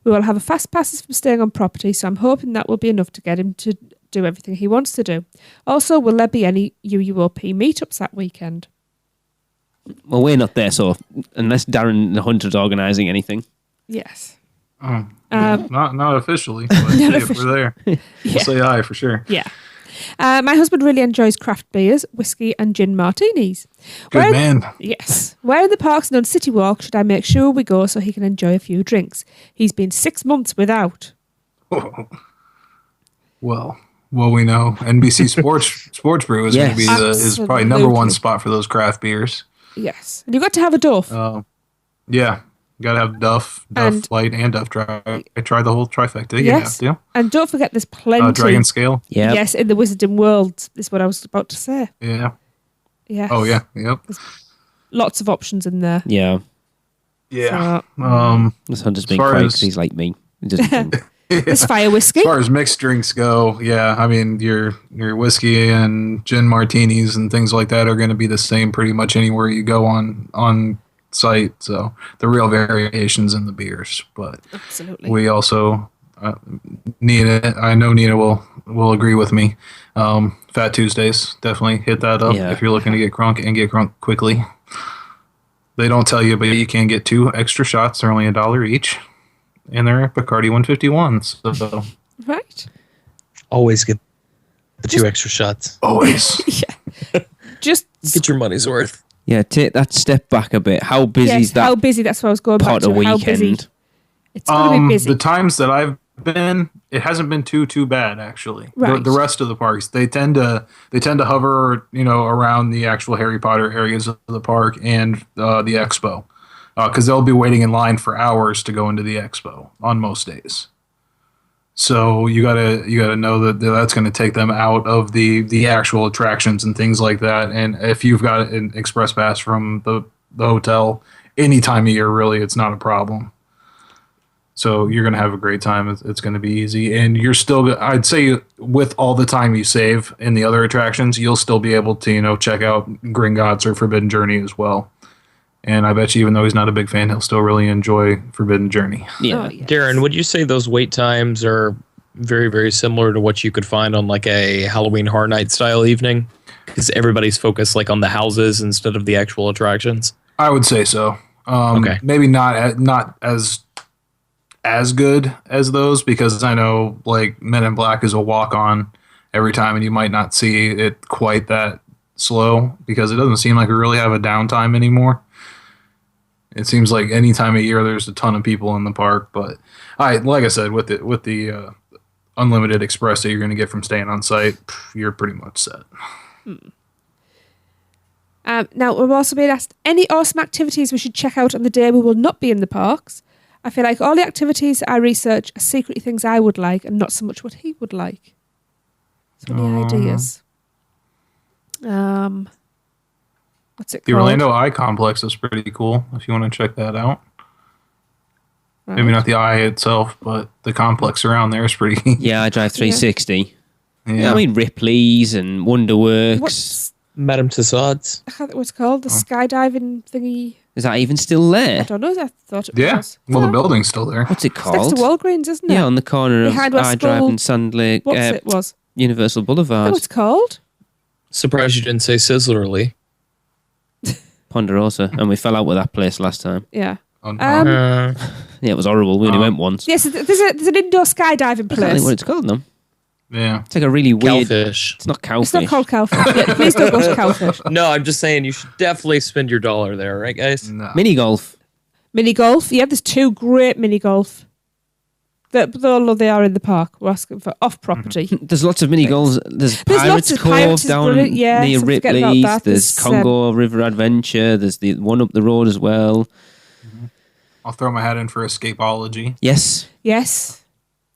We will have a fast passes from staying on property, so I'm hoping that will be enough to get him to do everything he wants to do. Also, will there be any UUOP meetups that weekend? Well, we're not there, so unless Darren and Hunter's organising anything. Yes. Not officially, but if we're there, we'll say aye for sure. Yeah. My husband really enjoys craft beers, whiskey and gin martinis. Good man. Yes. Where in the parks and on City Walk should I make sure we go so he can enjoy a few drinks? He's been 6 months without. Well, we know NBC Sports Brew is going to be is probably number one spot for those craft beers. Yes. And you've got to have a Duff. Yeah. Got to have Duff Light, and Duff Dry. I tried the whole trifecta. Yes. Yeah. And don't forget there's plenty. Dragon Scale. Yeah. Yes, in the Wizarding World is what I was about to say. Yeah. Yes. Oh, yeah. Yep. There's lots of options in there. Yeah. Yeah. This Hunter's been quiet because he's like me. He doesn't drink. There's fire whiskey. As far as mixed drinks go, yeah, I mean your whiskey and gin martinis and things like that are going to be the same pretty much anywhere you go on site. So the real variations in the beers, but absolutely, we also Nina. I know Nina will agree with me. Fat Tuesdays, definitely hit that up if you're looking to get crunk and get crunk quickly. They don't tell you, but you can get 2 extra shots. They're only $1 each. And they're Bacardi 151s. So. Right. Always get the 2 extra shots. Always. Yeah. Just get your money's worth. Yeah, take that step back a bit. How busy is that? How busy? That's what I was going back Potter to. How busy? weekend? It's going to be busy. The times that I've been, it hasn't been too bad actually. Right. The rest of the parks, they tend to hover, around the actual Harry Potter areas of the park and the expo, because they'll be waiting in line for hours to go into the expo on most days. So you gotta know that that's going to take them out of the actual attractions and things like that. And if you've got an express pass from the hotel, any time of year really, it's not a problem. So you're going to have a great time. It's going to be easy. And you're still, I'd say with all the time you save in the other attractions, you'll still be able to, check out Gringotts or Forbidden Journey as well. And I bet you, even though he's not a big fan, he'll still really enjoy Forbidden Journey. Yeah. Oh, yes. Darren, would you say those wait times are very, very similar to what you could find on like a Halloween Horror Night style evening? Because everybody's focused like on the houses instead of the actual attractions. I would say so. Okay. Maybe not as good as those, because I know like Men in Black is a walk-on every time, and you might not see it quite that slow because it doesn't seem like we really have a downtime anymore. It seems like any time of year there's a ton of people in the park, but like I said, with the unlimited express that you're going to get from staying on site, you're pretty much set. Now, we're also being asked any awesome activities we should check out on the day we will not be in the parks. I feel like all the activities I research are secretly things I would like and not so much what he would like. So any ideas? What's it The called? Orlando Eye Complex is pretty cool if you want to check that out. Right. Maybe not the eye itself, but the complex around there is pretty. Yeah, I drive 360. Yeah. I mean, Ripley's and Wonderworks. What's Madame Tussauds. I can't think what it's called? The skydiving thingy. Is that even still I there? don't know. I thought it Yeah. was. Well, the building's still there. What's it It's next called? to Walgreens, isn't it? Yeah, on the corner of Behind West iDrive School. and Sand Lake, What's it was? Universal I know Boulevard. what it's called. Surprised you didn't say Sizzlerly. Ponderosa. And we fell out with that place last time. Yeah. Oh, no. Yeah, it was horrible. We only went once. Yes, there's an indoor skydiving I can't think place. what it's called, though. Yeah. It's like a really weird... Cowfish. It's not cowfish. It's not called Cowfish. Yeah, please don't go to Cowfish. No, I'm just saying you should definitely spend your $1 there, right, guys? No. Mini golf. Mini golf. Yeah, there's 2 great mini golf. Although they are in the park, we're asking for off property. There's lots of mini golfs. There's There's Pirates lots of Cove Pirates is down brilliant. Yeah, near so forget about Ripley's. that. There's There's, Congo River Adventure. There's the one up the road as well. I'll throw my hat in for Escapology. Yes. Yes.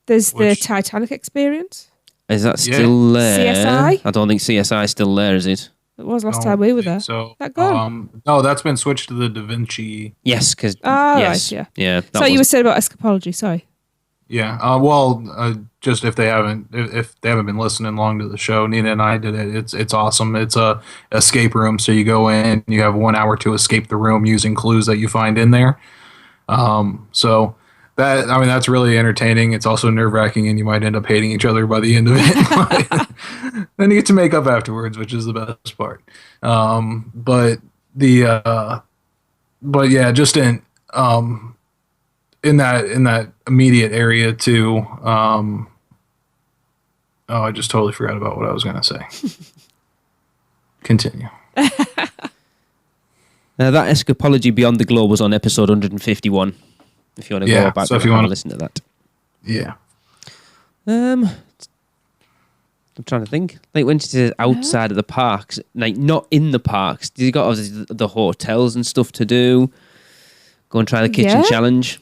There's the Which- Titanic experience. Is that still there? CSI? I don't think CSI is still there, is it? It was last Don't time we were think there. So, That gone? no, that's been switched to the Da Vinci. Yes, because Right, yeah. yeah. that So you were was- saying about escapology, sorry. Yeah. Just if they haven't been listening long to the show, Nina and I did it. It's awesome. It's a escape room. So you go in, you have 1 hour to escape the room using clues that you find in there. So that's really entertaining. It's also nerve wracking, and you might end up hating each other by the end of it. Then you get to make up afterwards, which is the best part. But yeah, just in that immediate area too. I just totally forgot about what I was going to say. Continue. Now that Escapology Beyond the Globe was on episode 151. If you want to go back and have a listen to that. Yeah. I'm trying to think. Like when she says outside of the parks, like not in the parks. You got obviously the hotels and stuff to do. Go and try the kitchen challenge.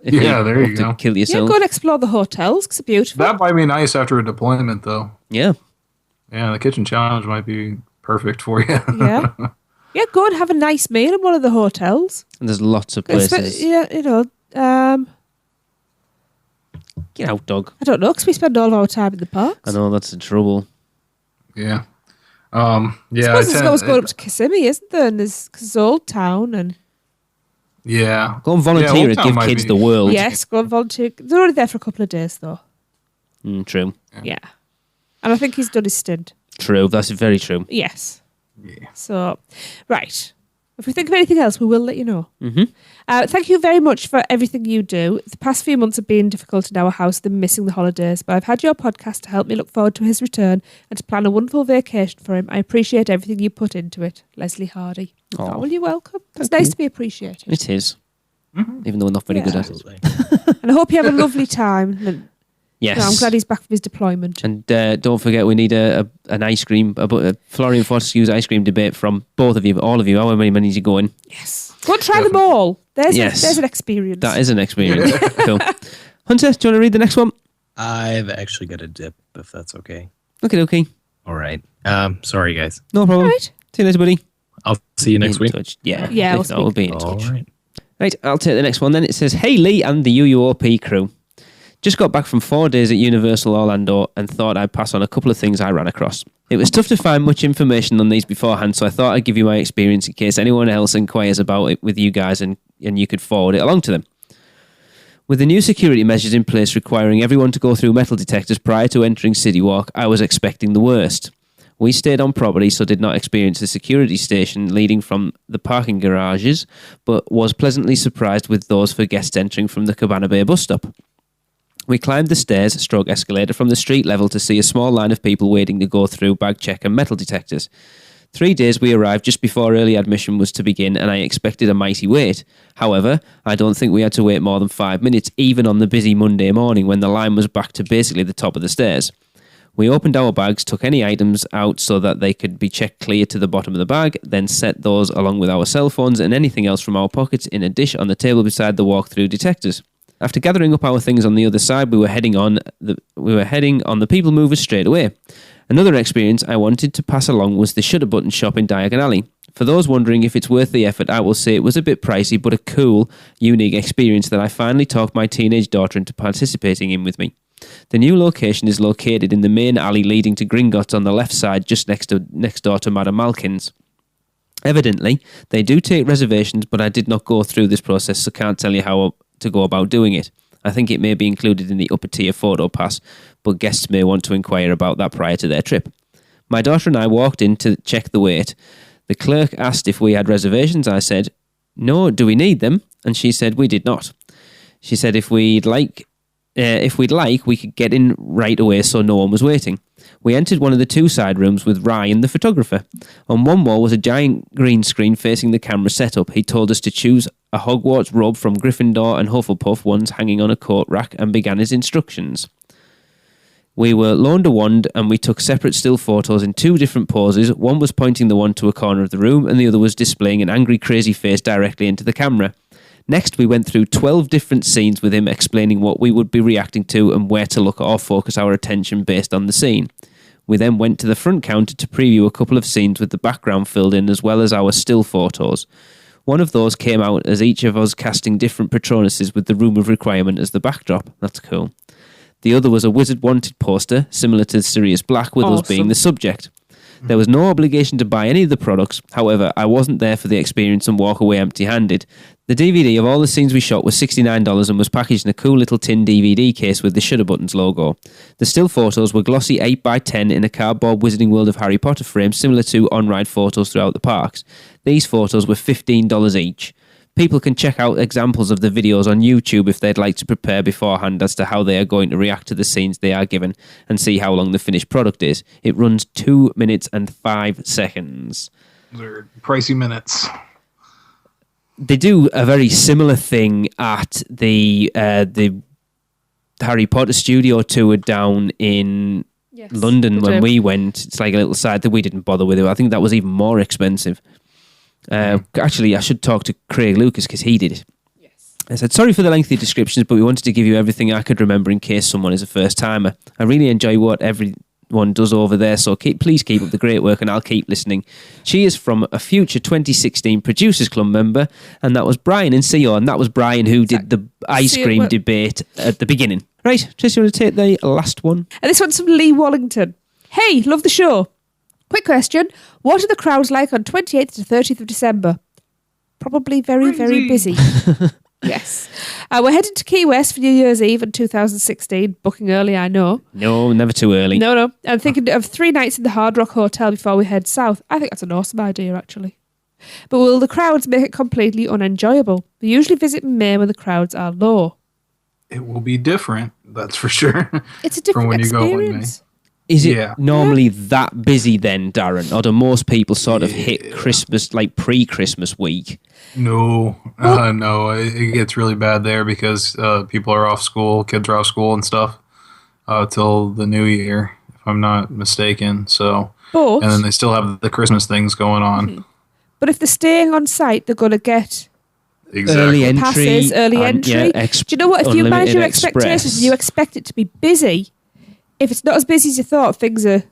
If there you to go. Kill Yeah, yourself. go and explore the hotels because they're beautiful. That might be nice after a deployment, though. Yeah. Yeah, the kitchen challenge might be perfect for you. Yeah. Yeah, go and have a nice meal in one of the hotels. And there's lots of places. Yeah, Get out, dog. I don't know, because we spend all of our time in the parks. I know that's the trouble. Yeah. I suppose there's always going up to Kissimmee, isn't there? And there's cause it's Old Town and... Yeah. Go and volunteer Old and Town give might kids be- the world. Yes, go and volunteer. They're only there for a couple of days, though. True. Yeah. And I think he's done his stint. True. That's very true. Yes. Yeah. So, right. If we think of anything else, we will let you know. Thank you very much for everything you do. The past few months have been difficult in our house, them missing the holidays, but I've had your podcast to help me look forward to his return and to plan a wonderful vacation for him. I appreciate everything you put into it. Leslie Hardy. Oh, well, you're welcome. It's nice to be appreciated. It is. Even though we're not very good at it. And I hope you have a lovely time. And, yes. I'm glad he's back from his deployment. And don't forget, we need an ice cream, Florean Fortscue's ice cream debate from both of you, all of you, however many you go in. Yes. Go and try them all. There's an experience. That is an experience. Cool. Hunter, do you want to read the next one? I've actually got a dip, if that's okay. Okay. All right. Sorry, guys. No problem. Right. See you later, buddy. I'll see you next week. Yeah, we'll be in touch. All right. Right, I'll take the next one then. It says, "Hey Lee and the UUOP crew. Just got back from 4 days at Universal Orlando and thought I'd pass on a couple of things I ran across. It was tough to find much information on these beforehand, so I thought I'd give you my experience in case anyone else inquires about it with you guys and you could forward it along to them. With the new security measures in place requiring everyone to go through metal detectors prior to entering City Walk, I was expecting the worst. We stayed on property, so did not experience the security station leading from the parking garages, but was pleasantly surprised with those for guests entering from the Cabana Bay bus stop. We climbed the stairs/escalator from the street level to see a small line of people waiting to go through bag check and metal detectors. 3 days we arrived just before early admission was to begin, and I expected a mighty wait. However, I don't think we had to wait more than 5 minutes, even on the busy Monday morning when the line was back to basically the top of the stairs. We opened our bags, took any items out so that they could be checked clear to the bottom of the bag, then set those along with our cell phones and anything else from our pockets in a dish on the table beside the walk-through detectors. After gathering up our things on the other side, we were heading on the people movers straight away. Another experience I wanted to pass along was the Shutter Button shop in Diagon Alley. For those wondering if it's worth the effort, I will say it was a bit pricey, but a cool, unique experience that I finally talked my teenage daughter into participating in with me. The new location is located in the main alley leading to Gringotts on the left side, just next door to Madame Malkin's. Evidently, they do take reservations, but I did not go through this process, so can't tell you how to go about doing it. I think it may be included in the upper tier photo pass, but guests may want to inquire about that prior to their trip. My daughter and I walked in to check the wait. The clerk asked if we had reservations. I said, "No, do we need them?" And she said we did not. She said if we'd like, we could get in right away so no one was waiting. We entered one of the two side rooms with Ryan, the photographer. On one wall was a giant green screen facing the camera setup. He told us to choose a Hogwarts robe from Gryffindor and Hufflepuff, ones hanging on a coat rack, and began his instructions. We were loaned a wand and we took separate still photos in 2 different poses. One was pointing the wand to a corner of the room and the other was displaying an angry, crazy face directly into the camera. Next, we went through 12 different scenes with him explaining what we would be reacting to and where to look or focus our attention based on the scene. We then went to the front counter to preview a couple of scenes with the background filled in as well as our still photos. One of those came out as each of us casting different Patronuses with the Room of Requirement as the backdrop. That's cool. The other was a Wizard Wanted poster, similar to Sirius Black, with us being the subject. There was no obligation to buy any of the products. However, I wasn't there for the experience and walk away empty-handed. The DVD of all the scenes we shot was $69 and was packaged in a cool little tin DVD case with the Shutter Buttons logo. The still photos were glossy 8x10 in a cardboard Wizarding World of Harry Potter frame, similar to on-ride photos throughout the parks. These photos were $15 each. People can check out examples of the videos on YouTube if they'd like to prepare beforehand as to how they are going to react to the scenes they are given and see how long the finished product is. It runs 2 minutes and 5 seconds. They're pricey minutes. They do a very similar thing at the Harry Potter studio tour down in London when we went. It's like a little side that we didn't bother with it. I think that was even more expensive. Actually, I should talk to Craig Lucas because he did it. Yes. I said, sorry for the lengthy descriptions, but we wanted to give you everything I could remember in case someone is a first timer. I really enjoy what everyone does over there, so please keep up the great work and I'll keep listening. Cheers from a future 2016 Producers Club member, and that was Brian in CO, and that was Brian who did the ice cream debate at the beginning. Right, Tracy, you want to take the last one? And this one's from Lee Wallington. Hey, love the show. Quick question. What are the crowds like on 28th to 30th of December? Probably very, very busy. Yes. We're heading to Key West for New Year's Eve in 2016. Booking early, I know. No, never too early. No. I'm thinking of 3 nights in the Hard Rock Hotel before we head south. I think that's an awesome idea, actually. But will the crowds make it completely unenjoyable? We usually visit in May when the crowds are low. It will be different, that's for sure. It's a different from when experience. You go Is it normally that busy then, Darren? Or do most people sort of hit Christmas, like pre-Christmas week? No, no. It gets really bad there because people are off school, kids are off school and stuff till the new year, if I'm not mistaken. So, and then they still have the Christmas things going on. Mm-hmm. But if they're staying on site, they're going to get early entry, passes, early entry. Do you know what? If you manage your expectations and you expect it to be busy, if it's not as busy as you thought, things are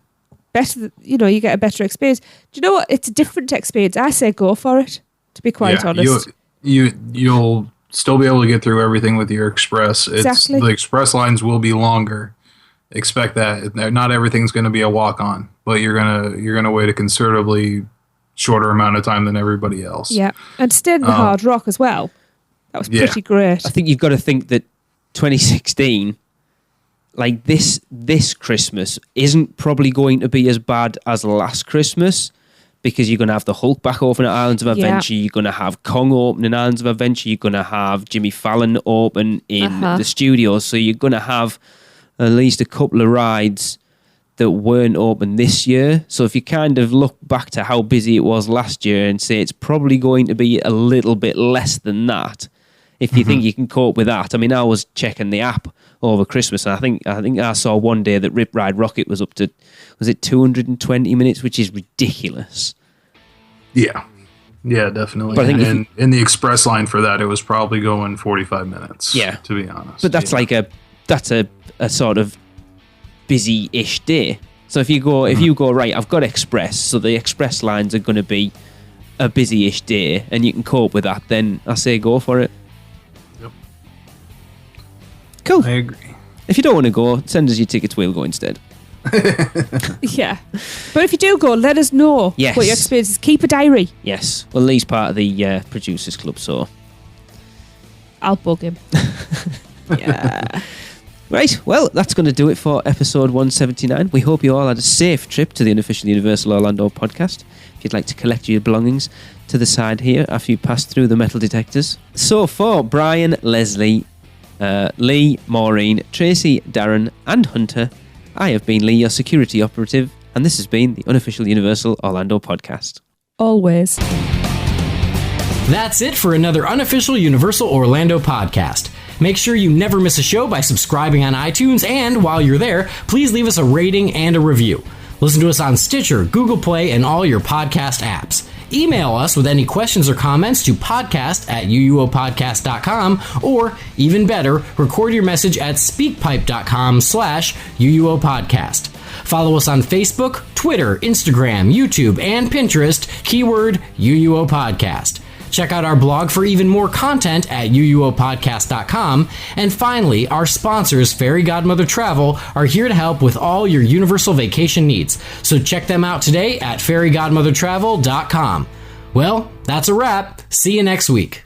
better. You know, you get a better experience. Do you know what? It's a different experience. I say go for it. To be quite honest, you'll still be able to get through everything with your express. Exactly. The express lines will be longer. Expect that. Not everything's going to be a walk on, but you're gonna wait a considerably shorter amount of time than everybody else. Yeah, and stayed in the Hard Rock as well. That was pretty great. I think you've got to think that 2016, like this Christmas, isn't probably going to be as bad as last Christmas. Because you're going to have the Hulk back open at Islands of Adventure. You're going to have Kong open in Islands of Adventure. You're going to have Jimmy Fallon open in the studios. So you're going to have at least a couple of rides that weren't open this year. So if you kind of look back to how busy it was last year and say it's probably going to be a little bit less than that, if you think you can cope with that. I mean, I was checking the app over Christmas, and I think I saw one day that Rip Ride Rocket was up to, was it 220 minutes, which is ridiculous. Yeah, definitely. But I think in the express line for that, it was probably going 45 minutes. Yeah, to be honest. But that's like a sort of busy-ish day. So if you go right, I've got express, so the express lines are going to be a busy-ish day, and you can cope with that. Then I say go for it. Cool. I agree. If you don't want to go, send us your tickets. We'll go instead. Yeah. But if you do go, let us know what your experience is. Keep a diary. Yes. Well, Lee's part of the Producers Club, so I'll bug him. Yeah. Right. Well, that's going to do it for episode 179. We hope you all had a safe trip to the unofficial Universal Orlando podcast. If you'd like to collect your belongings to the side here after you pass through the metal detectors. So for Brian, Leslie, Lee, Maureen, Tracy, Darren, and Hunter, I have been Lee, your security operative, and this has been the unofficial Universal Orlando podcast. Always. That's it for another unofficial Universal Orlando podcast. Make sure you never miss a show by subscribing on iTunes, and while you're there, please leave us a rating and a review. Listen to us on Stitcher, Google Play, and all your podcast apps. Email us with any questions or comments to podcast@uuopodcast.com, or even better, record your message at speakpipe.com/uuopodcast. Follow us on Facebook, Twitter, Instagram, YouTube, and Pinterest, keyword UUO Podcast. Check out our blog for even more content at uuopodcast.com. And finally, our sponsors, Fairy Godmother Travel, are here to help with all your Universal vacation needs. So check them out today at fairygodmothertravel.com. Well, that's a wrap. See you next week.